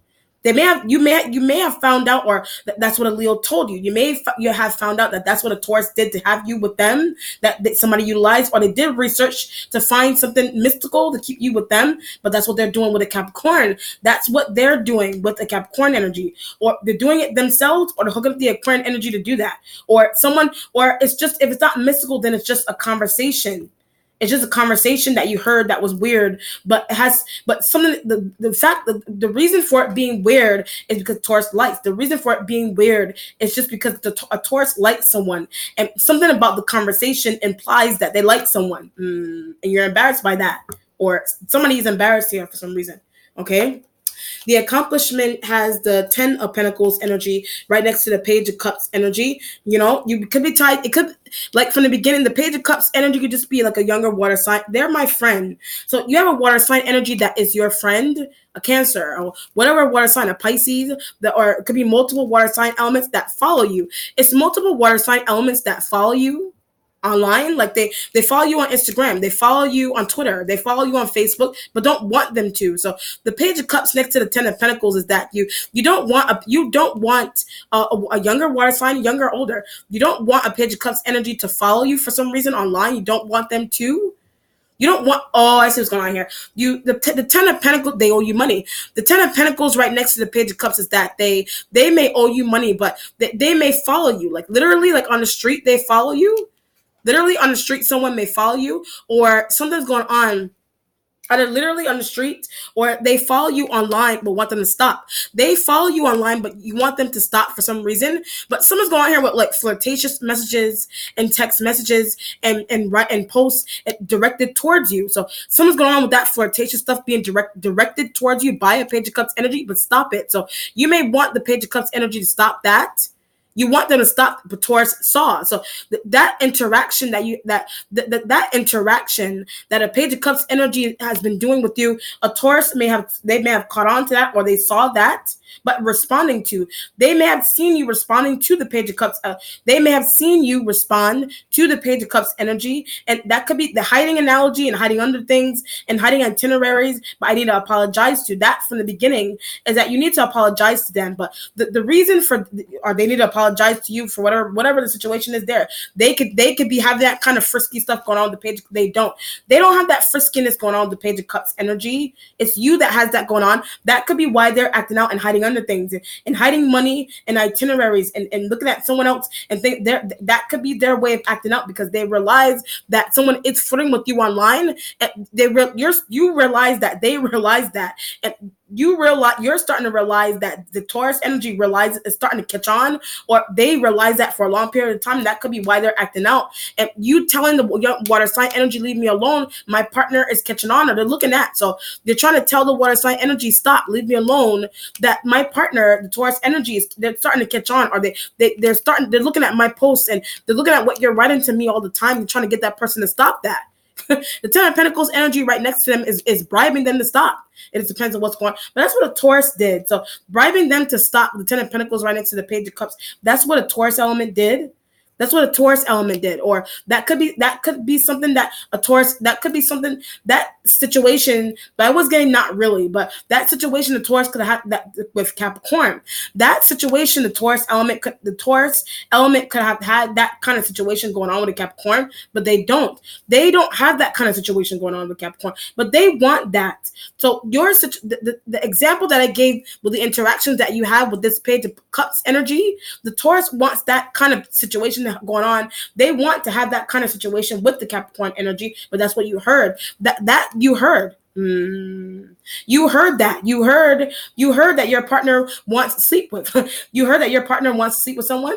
You may have found out, or that's what a Leo told you. You have found out that that's what a Taurus did to have you with them, that somebody utilized, or they did research to find something mystical to keep you with them. But that's what they're doing with a Capricorn. That's what they're doing with the Capricorn energy, or they're doing it themselves, or to hook up the Aquarian energy to do that, or it's just, if it's not mystical, then it's just a conversation. It's just a conversation that you heard that was weird, but something. The fact that the reason for it being weird is because Taurus likes. The reason for it being weird is just because a Taurus likes someone, and something about the conversation implies that they like someone, and you're embarrassed by that, or somebody is embarrassed here for some reason. Okay. The accomplishment has the 10 of Pentacles energy right next to the Page of Cups energy. You know, you could be tied. It could, like from the beginning, the Page of Cups energy could just be like a younger water sign. They're my friend. So you have a water sign energy that is your friend, a Cancer, or whatever water sign, a Pisces, or it could be multiple water sign elements that follow you. It's multiple water sign elements that follow you online. Like they follow you on Instagram, they follow you on Twitter, they follow you on Facebook, but don't want them to. So the Page of Cups next to the 10 of Pentacles is that you don't want a younger water sign, younger or older. You don't want a Page of Cups energy to follow you for some reason online. You don't want them to. You don't want. Oh, I see what's going on here. The Ten of Pentacles, they owe you money. The Ten of Pentacles right next to the Page of Cups is that they may owe you money, but they may follow you, like literally, like on the street they follow you. Literally on the street, someone may follow you, or something's going on either literally on the street, or they follow you online but want them to stop. They follow you online but you want them to stop for some reason. But someone's going on here with like flirtatious messages and text messages and posts directed towards you. So someone's going on with that flirtatious stuff being directed towards you by a Page of Cups energy, but stop it. So you may want the Page of Cups energy to stop that. You want them to stop, but Taurus saw. So that interaction that interaction that a Page of Cups energy has been doing with you, a Taurus may have caught on to that, or they saw that, but responding to. They may have seen you responding to the Page of Cups. They may have seen you respond to the Page of Cups energy, and that could be the hiding analogy and hiding under things and hiding itineraries. But I need to apologize to that from the beginning, is that you need to apologize to them. But the reason for, or they need to apologize to you for whatever the situation is there. They could be having that kind of frisky stuff going on with the Page. They don't have that friskiness going on with the Page of Cups energy. It's you that has that going on. That could be why they're acting out and hiding under things and hiding money and itineraries and looking at someone else and think that could be their way of acting out, because they realize that someone is flirting with you online, and you realize that they realize that, and you're starting to realize that the Taurus energy is starting to catch on, or they realize that for a long period of time. That could be why they're acting out. And you telling the water sign energy, leave me alone, my partner is catching on, or they're looking at. So they're trying to tell the water sign energy, stop, leave me alone, that my partner, the Taurus energy, they're starting to catch on, or they're looking at my posts and they're looking at what you're writing to me all the time. You're trying to get that person to stop that. The Ten of Pentacles energy right next to them is bribing them to stop. It depends on what's going on. But that's what a Taurus did. So bribing them to stop, the Ten of Pentacles right next to the Page of Cups, that's what a Taurus element did. That's what a Taurus element did. Or that could be something that a Taurus, that could be something, that situation, but I was getting not really, but that situation the Taurus could have had that with Capricorn. That situation, the Taurus element could have had that kind of situation going on with a Capricorn, but they don't. They don't have that kind of situation going on with Capricorn, but they want that. So the example that I gave with the interactions that you have with this Page of Cups energy, the Taurus wants that kind of situation going on. They want to have that kind of situation with the Capricorn energy, but that's what you heard. That you heard. You heard that. You heard that your partner wants to sleep with. You heard that your partner wants to sleep with someone.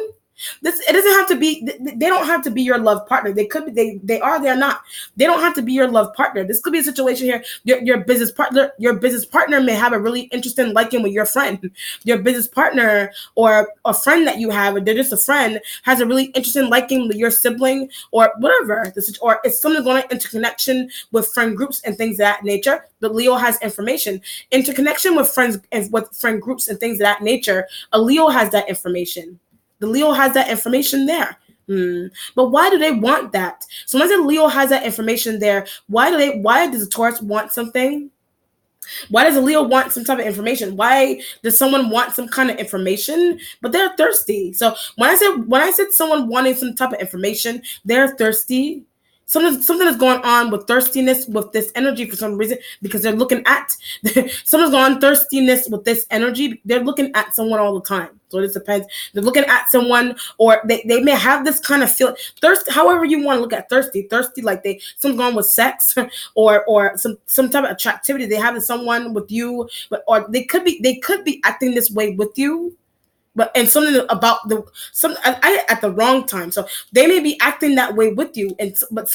It doesn't have to be. They don't have to be your love partner. They could be. They are. They're not. They don't have to be your love partner. This could be a situation here. Your business partner may have a really interesting liking with your friend. Your business partner or a friend that you have, or they're just a friend, has a really interesting liking with your sibling or whatever. Or it's something going on interconnection with friend groups and things of that nature. But Leo has information, interconnection with friends and with friend groups and things of that nature. A Leo has that information. The Leo has that information there. But why do they want that? So once the Leo has that information there, why does the Taurus want something? Why does a Leo want some type of information? Why does someone want some kind of information? But they're thirsty. So when I said someone wanting some type of information, they're thirsty. Something is going on with thirstiness with this energy for some reason, because they're looking at someone's going on thirstiness with this energy. They're looking at someone all the time. So it depends. They're looking at someone, or they may have this kind of feel thirst. However you want to look at thirsty, like something going with sex or some type of attractivity they have in someone with you, or they could be acting this way with you. But and something about at the wrong time. So they may be acting that way with you, but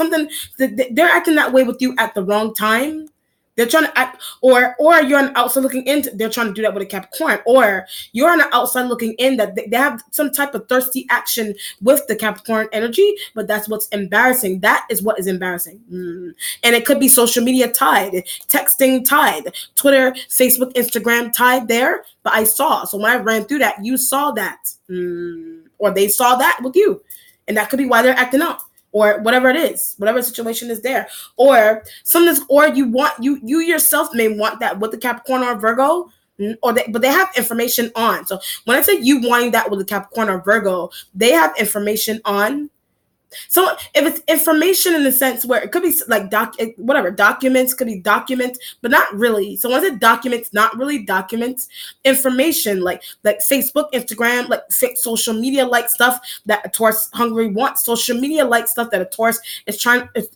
they're acting that way with you at the wrong time. They're trying to act, or you're on the outside looking in. They're trying to do that with a Capricorn, or you're on the outside looking in that they have some type of thirsty action with the Capricorn energy. But that's what's embarrassing. That is what is embarrassing, and it could be social media tied, texting tied, Twitter, Facebook, Instagram tied there. But I saw. So when I ran through that, you saw that, or they saw that with you, and that could be why they're acting out. Or whatever it is, whatever situation is there, or you yourself may want that with the Capricorn or Virgo, but they have information on. So when I say you wanting that with the Capricorn or Virgo, they have information on So if it's information in the sense where it could be like whatever documents, could be documents, but not really. So once it documents, not really documents, information like Facebook, Instagram, like social media like stuff that a Taurus hungry wants, social media like stuff that a Taurus is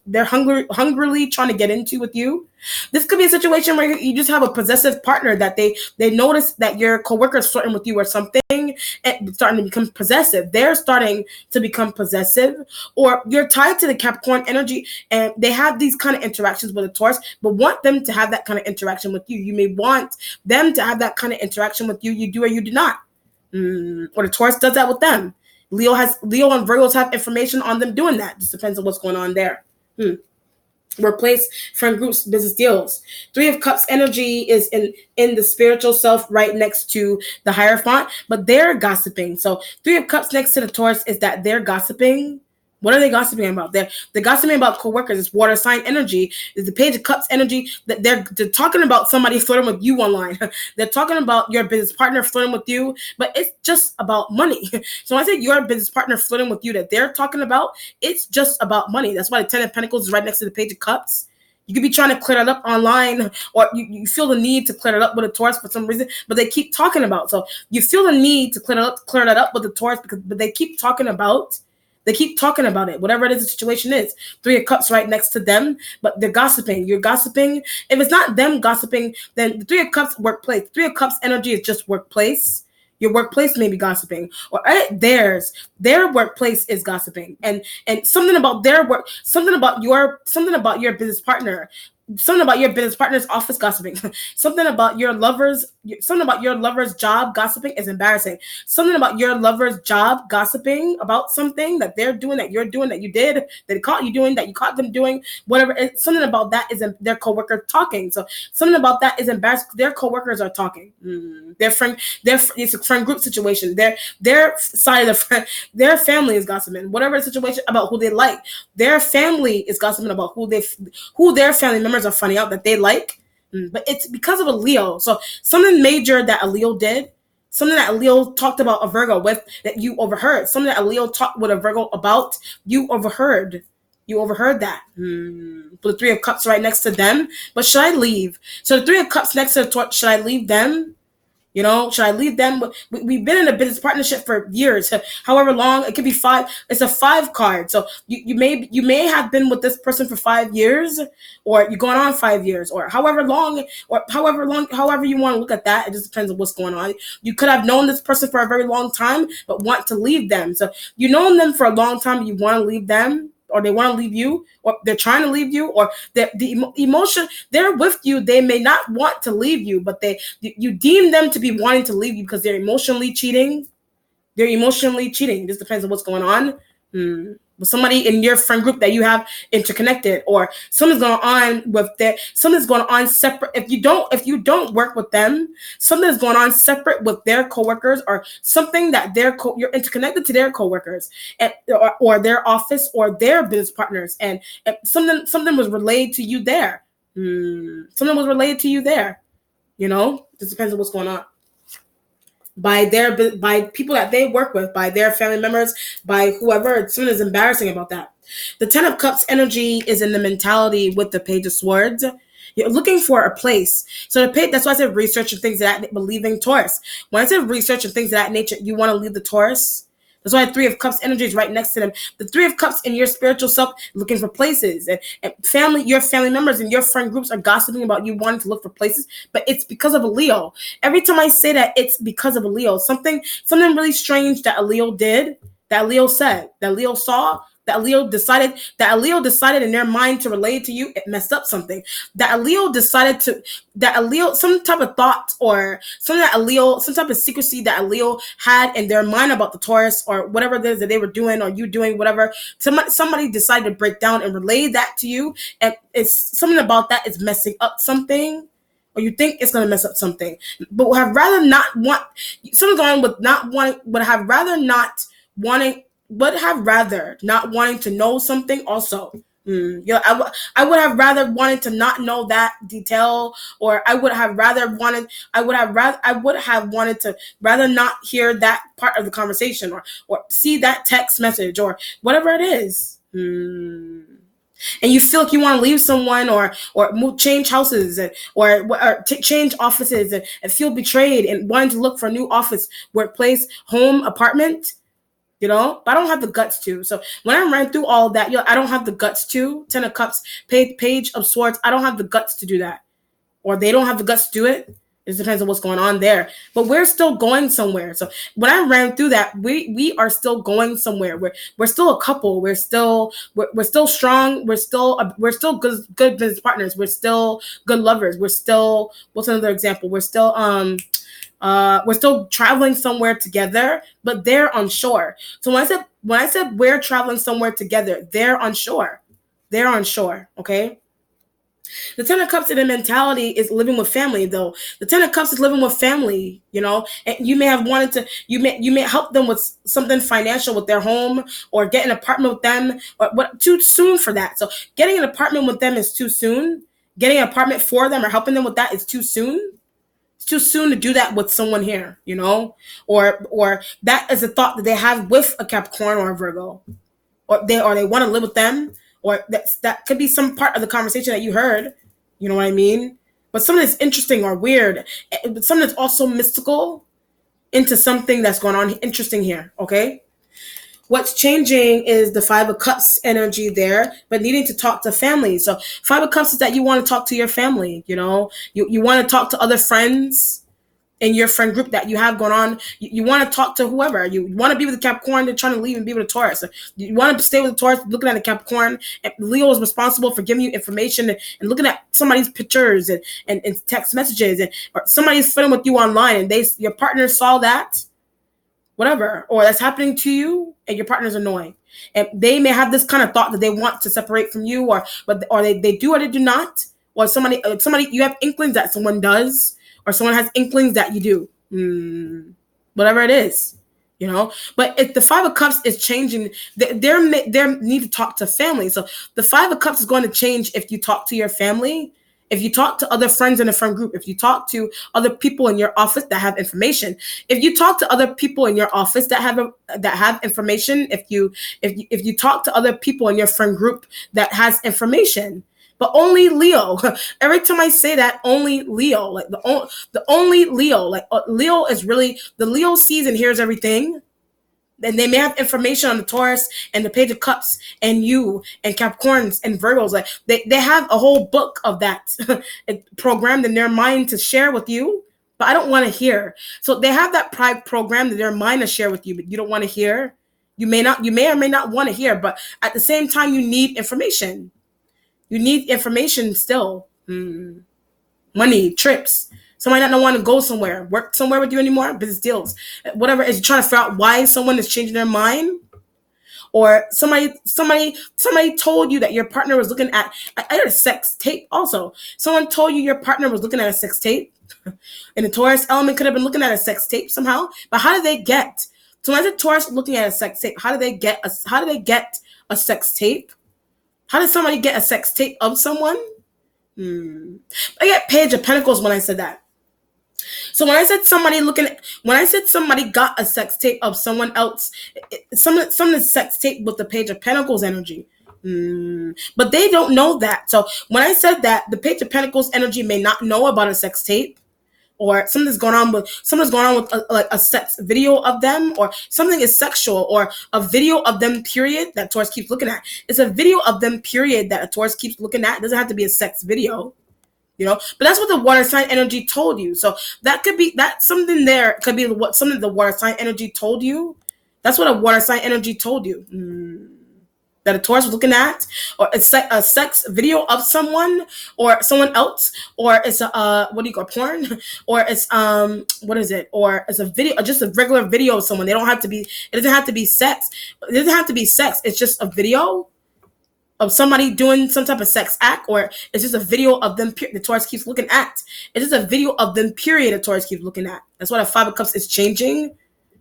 they're hungrily trying to get into with you. This could be a situation where you just have a possessive partner that they notice that your coworker is flirting with you or something and starting to become possessive. They're starting to become possessive, or you're tied to the Capricorn energy and they have these kind of interactions with a Taurus, but want them to have that kind of interaction with you. You may want them to have that kind of interaction with you. You do or you do not. Or the Taurus does that with them. Leo and Virgos have information on them doing that. Just depends on what's going on there. Workplace, friend groups, business deals. Three of Cups energy is in the spiritual self right next to the Hierophant, but they're gossiping. So Three of Cups next to the Taurus is that they're gossiping. What are they gossiping about? They're gossiping about coworkers. It's water sign energy. It's the Page of Cups energy. That they're talking about somebody flirting with you online. They're talking about your business partner flirting with you, but it's just about money. So when I say your business partner flirting with you that they're talking about, it's just about money. That's why the Ten of Pentacles is right next to the Page of Cups. You could be trying to clear that up online, or you feel the need to clear that up with a Taurus for some reason, but they keep talking about. So you feel the need to clear that up with the Taurus but they keep talking about. They keep talking about it, whatever it is the situation is. Three of Cups right next to them, but they're gossiping. You're gossiping. If it's not them gossiping, then the Three of Cups workplace. Three of Cups energy is just workplace. Your workplace may be gossiping, or their workplace is gossiping, and something about their work, something about your business partner. Something about your business partner's office gossiping. Something about your lover's job gossiping is embarrassing. Something about your lover's job gossiping about something that they're doing, that you're doing, that you did, that they caught you doing, that you caught them doing, whatever. Something about that is their coworker talking. So something about that is embarrassing. Their coworkers are talking. It's a friend group situation. Their side of the friend, their family is gossiping. Whatever the situation about who they like, their family is gossiping about who their family members are finding out that they like, but it's because of a Leo. So something major that a Leo did, something that a Leo talked about a Virgo with that you overheard, something that a Leo talked with a Virgo about, you overheard that. But the Three of Cups right next to them, but should I leave? So the Three of Cups next to the Taurus, should I leave them? Should I leave them? We've been in a business partnership for years, however long. It could be 5. It's a 5 card. So you may have been with this person for 5 years, or you're going on 5 years, or however long, however you want to look at that. It just depends on what's going on. You could have known this person for a very long time, but want to leave them. So you've known them for a long time, you want to leave them, or they want to leave you, or they're trying to leave you, or the emotion, they're with you. They may not want to leave you, but you deem them to be wanting to leave you because they're emotionally cheating. It just depends on what's going on. With somebody in your friend group that you have interconnected, or something's going on separate. If you don't work with them, something's going on separate with their coworkers, or something that you're interconnected to their coworkers, or their office, or their business partners, and something was relayed to you there. Something was relayed to you there. It just depends on what's going on. By people that they work with, by their family members, by whoever. Something is embarrassing about that. The Ten of Cups energy is in the mentality with the Page of Swords. You're looking for a place. So that's why I said research and things of that, leaving Taurus. When I said research and things of that nature, you want to leave the Taurus. That's why the Three of Cups energy is right next to them. The Three of Cups in your spiritual self looking for places, and your family members and your friend groups are gossiping about you wanting to look for places, but it's because of a Leo. Every time I say that, it's because of a Leo. Something really strange that a Leo did, that Leo said, that Leo saw, that Leo decided in their mind to relate to you. It messed up something. Some type of thought, or some type of secrecy that a Leo had in their mind about the Taurus, or whatever it is that they were doing, or you doing, whatever. Somebody decided to break down and relay that to you, and it's something about that is messing up something, or you think it's going to mess up something, but would have rather not want. Something's going on with not wanting. Would have rather not wanting to know something also. I would have rather wanted to not know that detail, or I would have wanted to rather not hear that part of the conversation, or see that text message, or whatever it is. And you feel like you want to leave someone, or move, change houses, or change offices, and feel betrayed and wanting to look for a new office, workplace, home, apartment. But I don't have the guts to. So when I ran through all of that, I don't have the guts to. Ten of Cups, Page of Swords. I don't have the guts to do that, or they don't have the guts to do it. It depends on what's going on there. But we're still going somewhere. So when I ran through that, we are still going somewhere. We're still a couple. We're still strong. We're still good business partners. We're still good lovers. We're still, what's another example? We're still traveling somewhere together, but they're on shore. So when I said we're traveling somewhere together, they're on shore. They're on shore. Okay. The Ten of Cups in the mentality is living with family, though. The Ten of Cups is living with family, and you may have wanted to, you may help them with something financial with their home, or get an apartment with them, or what, too soon for that. So getting an apartment with them is too soon. Getting an apartment for them or helping them with that is too soon. It's too soon to do that with someone here, or that is a thought that they have with a Capricorn or a Virgo, or they want to live with them, or that could be some part of the conversation that you heard. You know what I mean? But something that's interesting or weird, but something that's also mystical into something that's going on interesting here. Okay. What's changing is the Five of Cups energy there, but needing to talk to family. So Five of Cups is that you want to talk to your family, you want to talk to other friends in your friend group that you have going on. You want to talk to whoever. You want to be with the Capricorn, they're trying to leave and be with a Taurus. So you want to stay with the Taurus, looking at the Capricorn, and Leo is responsible for giving you information and looking at somebody's pictures and text messages, or somebody's friending with you online, and your partner saw that, whatever, or that's happening to you, and your partner's annoying, and they may have this kind of thought that they want to separate from you, or they do or they do not, or somebody you have inklings that someone does, or someone has inklings that you do, whatever it is, but if the Five of Cups is changing, they need to talk to family. So the Five of Cups is going to change if you talk to your family, if you talk to other friends in a friend group, if you talk to other people in your office that have information, if you talk to other people in your office that have information, if you talk to other people in your friend group that has information, but only Leo. Every time I say that, only Leo, like the only Leo, like Leo is really, the Leo sees and hears everything. And they may have information on the Taurus and the Page of Cups and you and Capricorns and Virgos. Like they have a whole book of that programmed in their mind to share with you, but I don't want to hear. So they have that pride programmed in their mind to share with you, but you don't want to hear. You may or may not want to hear, but at the same time, you need information. You need information still. Money, trips. Somebody that don't want to go somewhere, work somewhere with you anymore, business deals, whatever. Is trying to figure out why someone is changing their mind, or somebody told you that your partner was looking at. I heard a sex tape. Also, someone told you your partner was looking at a sex tape, and the Taurus element could have been looking at a sex tape somehow. But how did they get? So as a Taurus looking at a sex tape, how did they get a sex tape? How did somebody get a sex tape of someone? I get Page of Pentacles when I said that. So when I said somebody got a sex tape of someone else, some of the sex tape with the Page of Pentacles energy. But they don't know that. So when I said that, the Page of Pentacles energy may not know about a sex tape, or something's going on with a sex video of them, or something is sexual, or a video of them, period, that Taurus keeps looking at. It's a video of them, period, that a Taurus keeps looking at. It doesn't have to be a sex video. But that's what the water sign energy told you. So that something there could be what something the water sign energy told you. That's what a water sign energy told you. That a Taurus was looking at, or it's a sex video of someone or someone else, or it's a porn, or it's what is it, or it's a video, just a regular video of someone. It doesn't have to be sex. It doesn't have to be sex. It's just a video of somebody doing some type of sex act, or it's just a video of them the Taurus keeps looking at. It's just a video of them, period, the Taurus keeps looking at. That's why the Five of Cups is changing,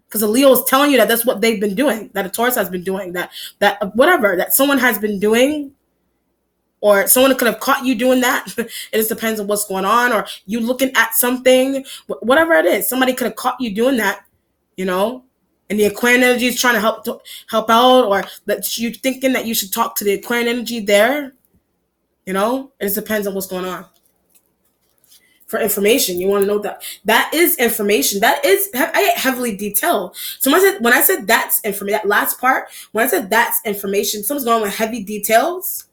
because the Leo is telling you that that's what they've been doing, that a Taurus has been doing, that whatever, that someone has been doing, or someone could have caught you doing that. It just depends on what's going on, or you looking at something, whatever it is. Somebody could have caught you doing that, you know. And the Aquarian energy is trying to help out, or that you thinking that you should talk to the Aquarian energy there, you know. It just depends on what's going on. For information, you want to know that is information. That is heavily detailed. So when I said that's information, that last part, when I said that's information, someone's going with heavy details.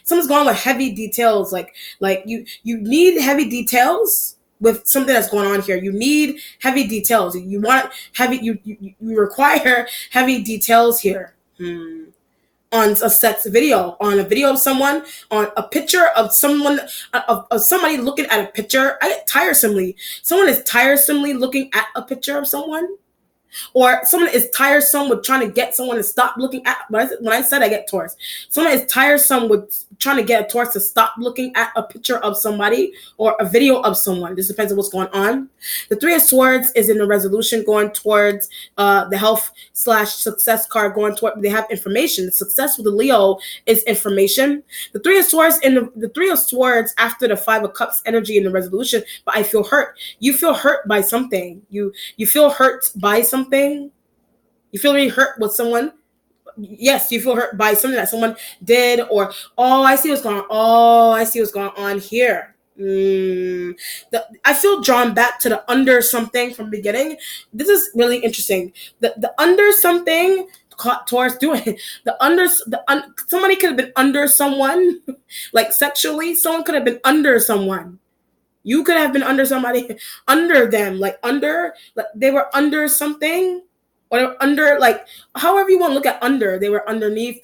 Someone's going with heavy details, like you need heavy details with something that's going on here. You need heavy details. You want heavy. You require heavy details here. On a sex video, on a video of someone, on a picture of someone, of somebody looking at a picture. I get tiresomely. Someone is tiresomely looking at a picture of someone. Or someone is tiresome with trying to get someone to stop looking at. When I said I get Taurus, someone is tiresome with trying to get a Taurus to stop looking at a picture of somebody or a video of someone. This depends on what's going on. The Three of Swords is in the resolution, going towards the health/success card, going toward, they have information. The success with the Leo is information. The Three of Swords the Three of Swords after the Five of Cups energy in the resolution. But I feel hurt. You feel hurt by something. You feel hurt by something. You feel really hurt with someone. Yes, you feel hurt by something that someone did, or I see what's going on here. I feel drawn back to the under something from the beginning. This is really interesting. The under something Taurus doing. Somebody could have been under someone, like sexually. Someone could have been under someone. You could have been under somebody, under them, like they were under something, or they were under, like, however you want to look at under. They were underneath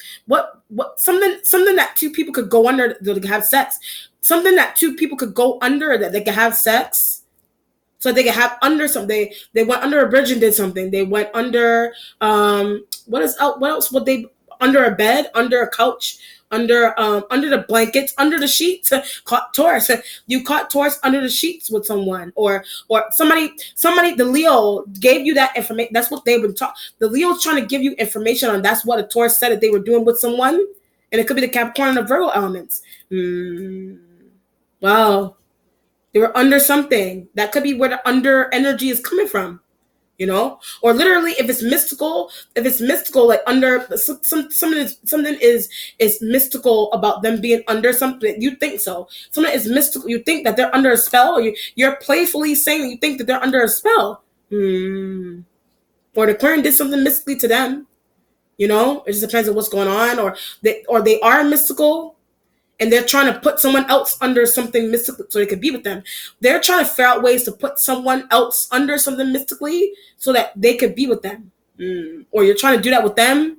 something that two people could go under to have sex. Something that two people could go under that they could have sex. So they could have under something. They went under a bridge and did something. They went under what else would they, under a bed, under a couch, under the blankets, under the sheets. Caught Taurus. You caught Taurus under the sheets with someone, or somebody. The Leo gave you that information. That's what they've been taught. The Leo's trying to give you information on. That's what a Taurus said that they were doing with someone, and it could be the Capricorn and the Virgo elements. Wow, they were under something. That could be where the under energy is coming from. You know, or literally, if it's mystical, like under something is mystical about them being under something. You think so? Something is mystical. You think that they're under a spell. Or you're playfully saying that you think that they're under a spell. Or the Aquarian did something mystically to them. You know, it just depends on what's going on. Or they are mystical. And they're trying to put someone else under something mystical so they could be with them. They're trying to figure out ways to put someone else under something mystically so that they could be with them. Or you're trying to do that with them,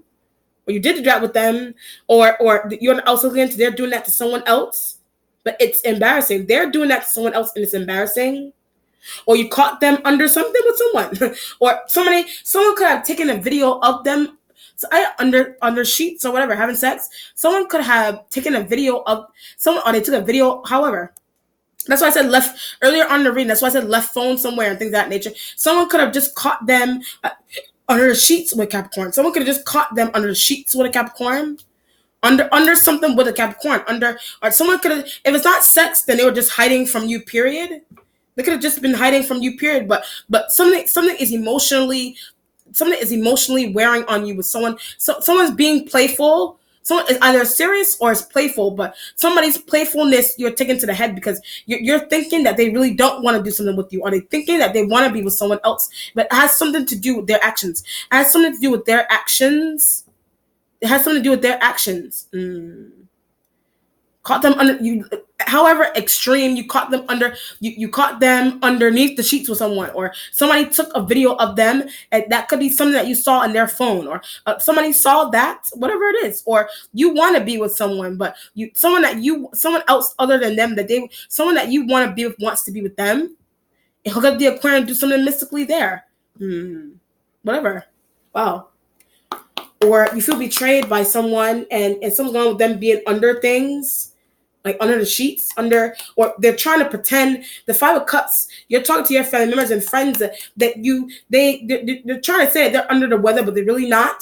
or you did do that with them, or you're also again, they're doing that to someone else, but it's embarrassing. They're doing that to someone else and it's embarrassing. Or you caught them under something with someone, or someone could have taken a video of them. So under sheets or whatever, having sex. Someone could have taken a video of someone, or they took a video. However, that's why I said left earlier on the reading. That's why I said left phone somewhere and things of that nature. Someone could have just caught them under the sheets with Capricorn. Someone could have just caught them under the sheets with a Capricorn. Under something with a Capricorn. Or someone could have. If it's not sex, then they were just hiding from you. Period. They could have just been hiding from you. Period. But something is emotionally. Something is emotionally wearing on you with someone. So someone's being playful. Someone is either serious or is playful, but somebody's playfulness you're taking to the head because you're thinking that they really don't want to do something with you. Are they thinking that they want to be with someone else? But it has something to do with their actions. It has something to do with their actions. Caught them under you. However extreme, you caught them under. You caught them underneath the sheets with someone, or somebody took a video of them, and that could be something that you saw on their phone, or somebody saw that, whatever it is, or you want to be with someone, but someone else other than them someone that you want to be with wants to be with them, and hook up the Aquarian, do something mystically there, whatever. Wow. Or you feel betrayed by someone, and something's going on with them being under things. Like under the sheets, or they're trying to pretend. The Five of Cups, you're talking to your family members and friends they're trying to say that they're under the weather, but they're really not.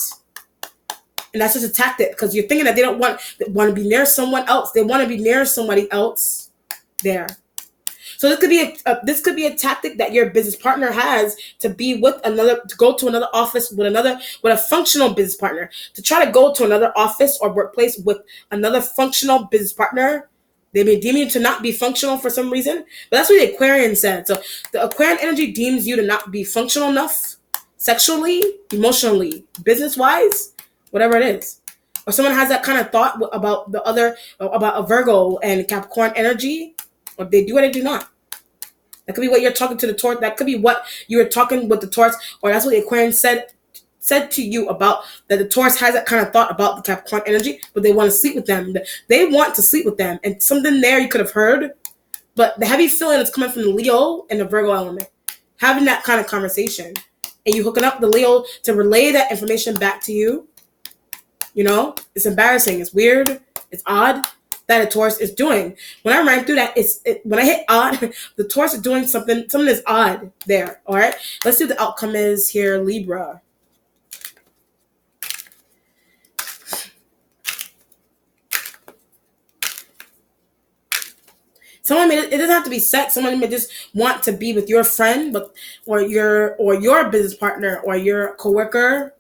And And that's just a tactic because you're thinking that they don't want to be near someone else. They want to be near somebody else there. So this could be a tactic that your business partner has to be with another, to go to another office with a functional business partner, to try to go to another office or workplace with another functional business partner. They may deem you to not be functional for some reason, but that's what the Aquarian said. So the Aquarian energy deems you to not be functional enough, sexually, emotionally, business wise, whatever it is. Or someone has that kind of thought about a Virgo and Capricorn energy, or they do or they do not. That could be what you're talking to the Taurus. That could be what you were talking with the Taurus, or that's what the Aquarian said to you about that. The Taurus has that kind of thought about the Capricorn energy, but they want to sleep with them. They want to sleep with them, and something there you could have heard, but the heavy feeling is coming from the Leo and the Virgo element. Having that kind of conversation, and you hooking up the Leo to relay that information back to you. You know, it's embarrassing. It's weird. It's odd that a Taurus is doing. When I ran through that, when I hit odd, the Taurus is doing something is odd there. All right, let's see what the outcome is here, Libra. Someone it doesn't have to be sex. Someone may just want to be with your friend, or your business partner or your coworker.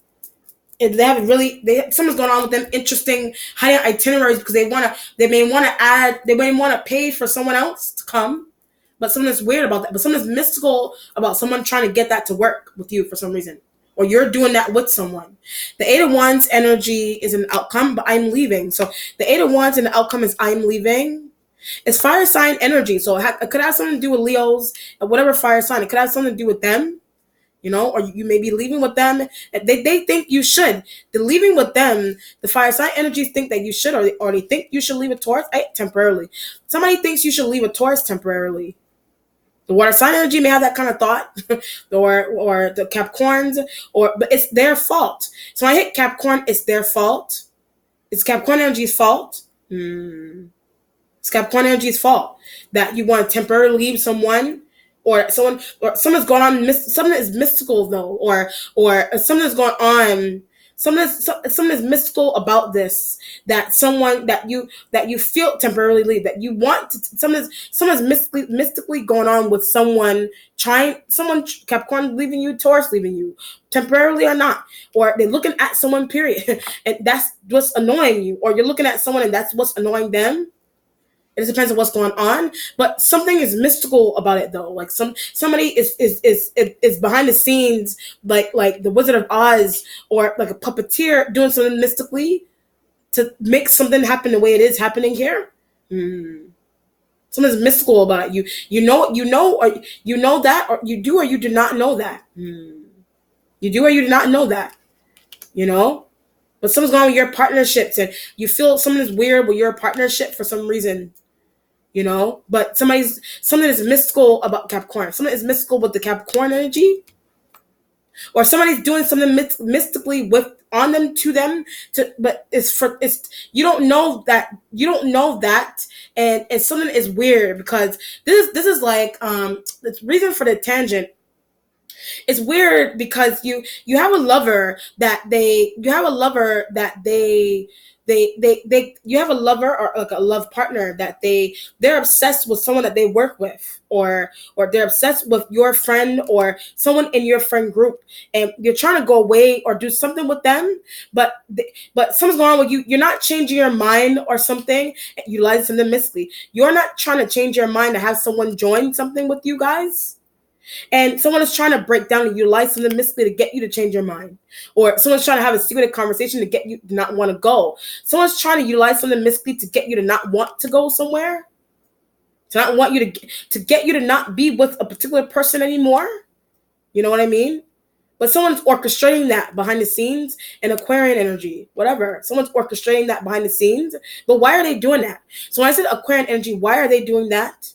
If something's going on with them, interesting hiding itineraries because they may want to pay for someone else to come, but something that's weird about that. But something that's mystical about someone trying to get that to work with you for some reason, or you're doing that with someone. The Eight of Wands energy is an outcome, but I'm leaving. So the Eight of Wands and the outcome is I'm leaving. It's fire sign energy, so it could have something to do with Leos, whatever fire sign. It could have something to do with them. You know, or you may be leaving with them. They think you should. The leaving with them, the fire sign energies think that you should, or they think you should leave a Taurus temporarily. Somebody thinks you should leave a Taurus temporarily. The water sign energy may have that kind of thought, or the Capricorns, but it's their fault. So when I hit Capricorn, it's their fault. It's Capricorn energy's fault. It's Capricorn energy's fault that you want to temporarily leave someone. Or someone's going on. Something is mystical though, or something's going on. Something is mystical about this. That someone that you feel temporarily leave. That you want to. Someone's mystically going on with someone. Someone Capricorn leaving you, Taurus leaving you, temporarily or not. Or they're looking at someone. Period, and that's what's annoying you. Or you're looking at someone and that's what's annoying them. It depends on what's going on, but something is mystical about it though. Like somebody is behind the scenes, like the Wizard of Oz, or like a puppeteer doing something mystically to make something happen the way it is happening here. Something's mystical about it. You know that, or you do or you do not know that. You do or you do not know that. You know, but something's going on with your partnerships, and you feel something is weird with your partnership for some reason. You know, but something is mystical about Capricorn. Something is mystical with the Capricorn energy, or somebody's doing something mystically on them to them. But you don't know that, and something is weird because this is like the reason for the tangent. It's weird because you have a lover that you have a lover or like a love partner that they're obsessed with someone that they work with, or they're obsessed with your friend or someone in your friend group, and you're trying to go away or do something with them, but something's going on with you. You're not changing your mind or something, utilizing something mystically. You're not trying to change your mind to have someone join something with you guys. And someone is trying to break down and utilize something mystically to get you to change your mind. Or someone's trying to have a secret conversation to get you to not want to go. Someone's trying to utilize something mystically to get you to not want to go somewhere. To not want you to get you to not be with a particular person anymore. You know what I mean? But someone's orchestrating that behind the scenes, in Aquarian energy, whatever. Someone's orchestrating that behind the scenes. But why are they doing that? So when I said Aquarian energy, why are they doing that?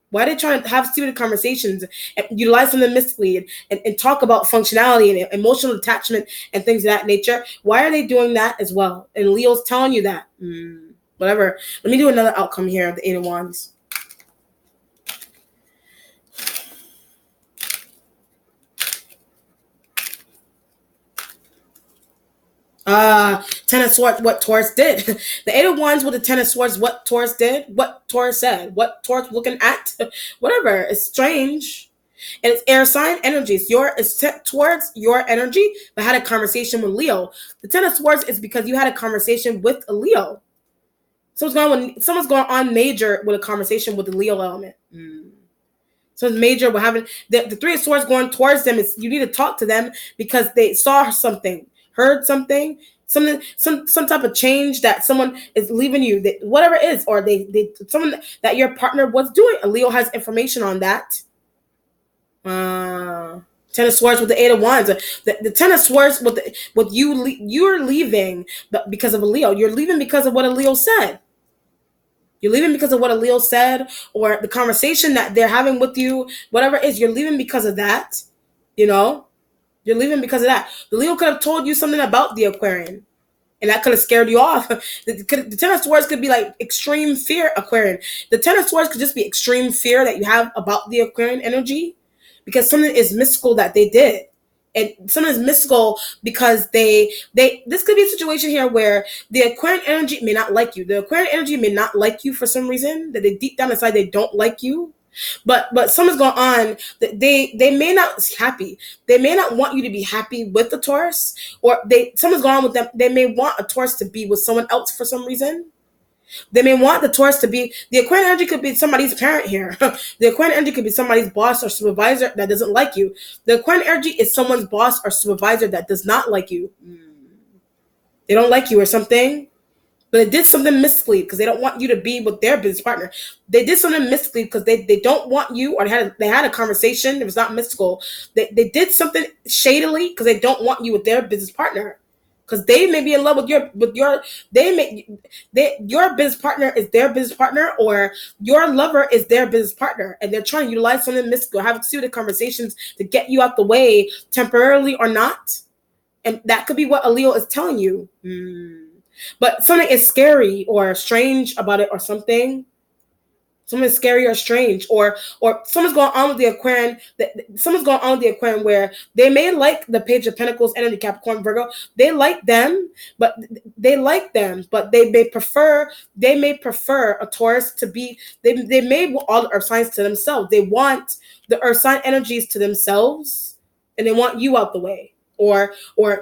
Why are they trying to have stupid conversations and utilize something mystically and talk about functionality and emotional attachment and things of that nature? Why are they doing that as well? And Leo's telling you that. Whatever. Let me do another outcome here of the Eight of Wands. Ten of Swords, what Taurus did. The Eight of Wands with the Ten of Swords, what Taurus did, what Taurus said, what Taurus looking at, whatever. It's strange. And it's air sign energy. It's towards your energy, but had a conversation with Leo. The Ten of Swords is because you had a conversation with a Leo. Someone's going on major with a conversation with the Leo element. So it's major. We're having the Three of Swords going towards them. Is you need to talk to them because they saw something, heard something, some type of change that someone is leaving you, whatever it is, or they someone that your partner was doing. A Leo has information on that. Ten of Swords with the Eight of Wands. The Ten of Swords with you're leaving because of a Leo. You're leaving because of what a Leo said. You're leaving because of what a Leo said, or the conversation that they're having with you, whatever it is, you're leaving because of that. You're leaving because of that. The Leo could have told you something about the Aquarian, and that could have scared you off. The Ten of Swords could be like extreme fear, Aquarian. The Ten of Swords could just be extreme fear that you have about the Aquarian energy, because something is mystical that they did. And something is mystical because this could be a situation here where the Aquarian energy may not like you. The Aquarian energy may not like you for some reason, that they deep down inside they don't like you. But something's going on that they may not be happy. They may not want you to be happy with the Taurus, or something's going on with them. They may want a Taurus to be with someone else for some reason. They may want the Taurus to be, the Aquarian energy could be somebody's parent here. The Aquarian energy could be somebody's boss or supervisor that doesn't like you. The Aquarian energy is someone's boss or supervisor that does not like you. They don't like you or something, but they did something mystically because they don't want you to be with their business partner. They did something mystically because they don't want you, or they had a conversation. It was not mystical. They did something shadily because they don't want you with their business partner. Because they may be in love with your business partner is their business partner, or your lover is their business partner, and they're trying to utilize something mystical, have stupid conversations to get you out the way temporarily or not. And that could be what a Leo is telling you. But something is scary or strange about it, or something. Something scary or strange, or someone's going on with the Aquarian. Someone's going on with the Aquarian where they may like the Page of Pentacles and the Capricorn, Virgo. They like them, but they may prefer a Taurus to be. They made all the Earth signs to themselves. They want the Earth sign energies to themselves, and they want you out the way. Or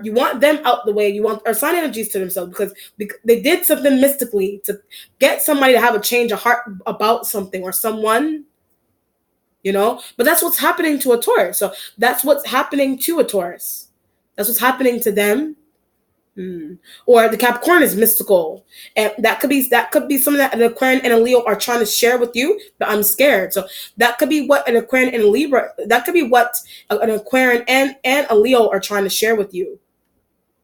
you want them out the way. You want Earth sign energies to themselves because they did something mystically to get somebody to have a change of heart about something or someone, But that's what's happening to a Taurus. So that's what's happening to a Taurus. That's what's happening to them. Or the Capricorn is mystical, and that could be something that an Aquarian and a Leo are trying to share with you. But I'm scared, so that could be what an Aquarian and a Libra. That could be what an Aquarian and a Leo are trying to share with you,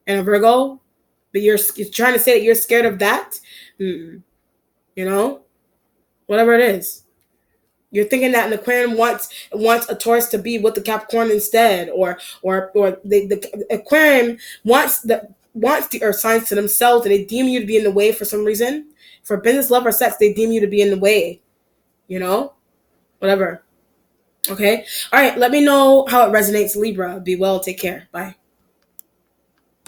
and a Virgo. But you're trying to say that you're scared of that, whatever it is. You're thinking that an Aquarian wants a Taurus to be with the Capricorn instead, or the Aquarian wants the Earth signs to themselves, and they deem you to be in the way for some reason. For business, love, or sex, they deem you to be in the way. Whatever. Okay. All right. Let me know how it resonates, Libra. Be well. Take care. Bye.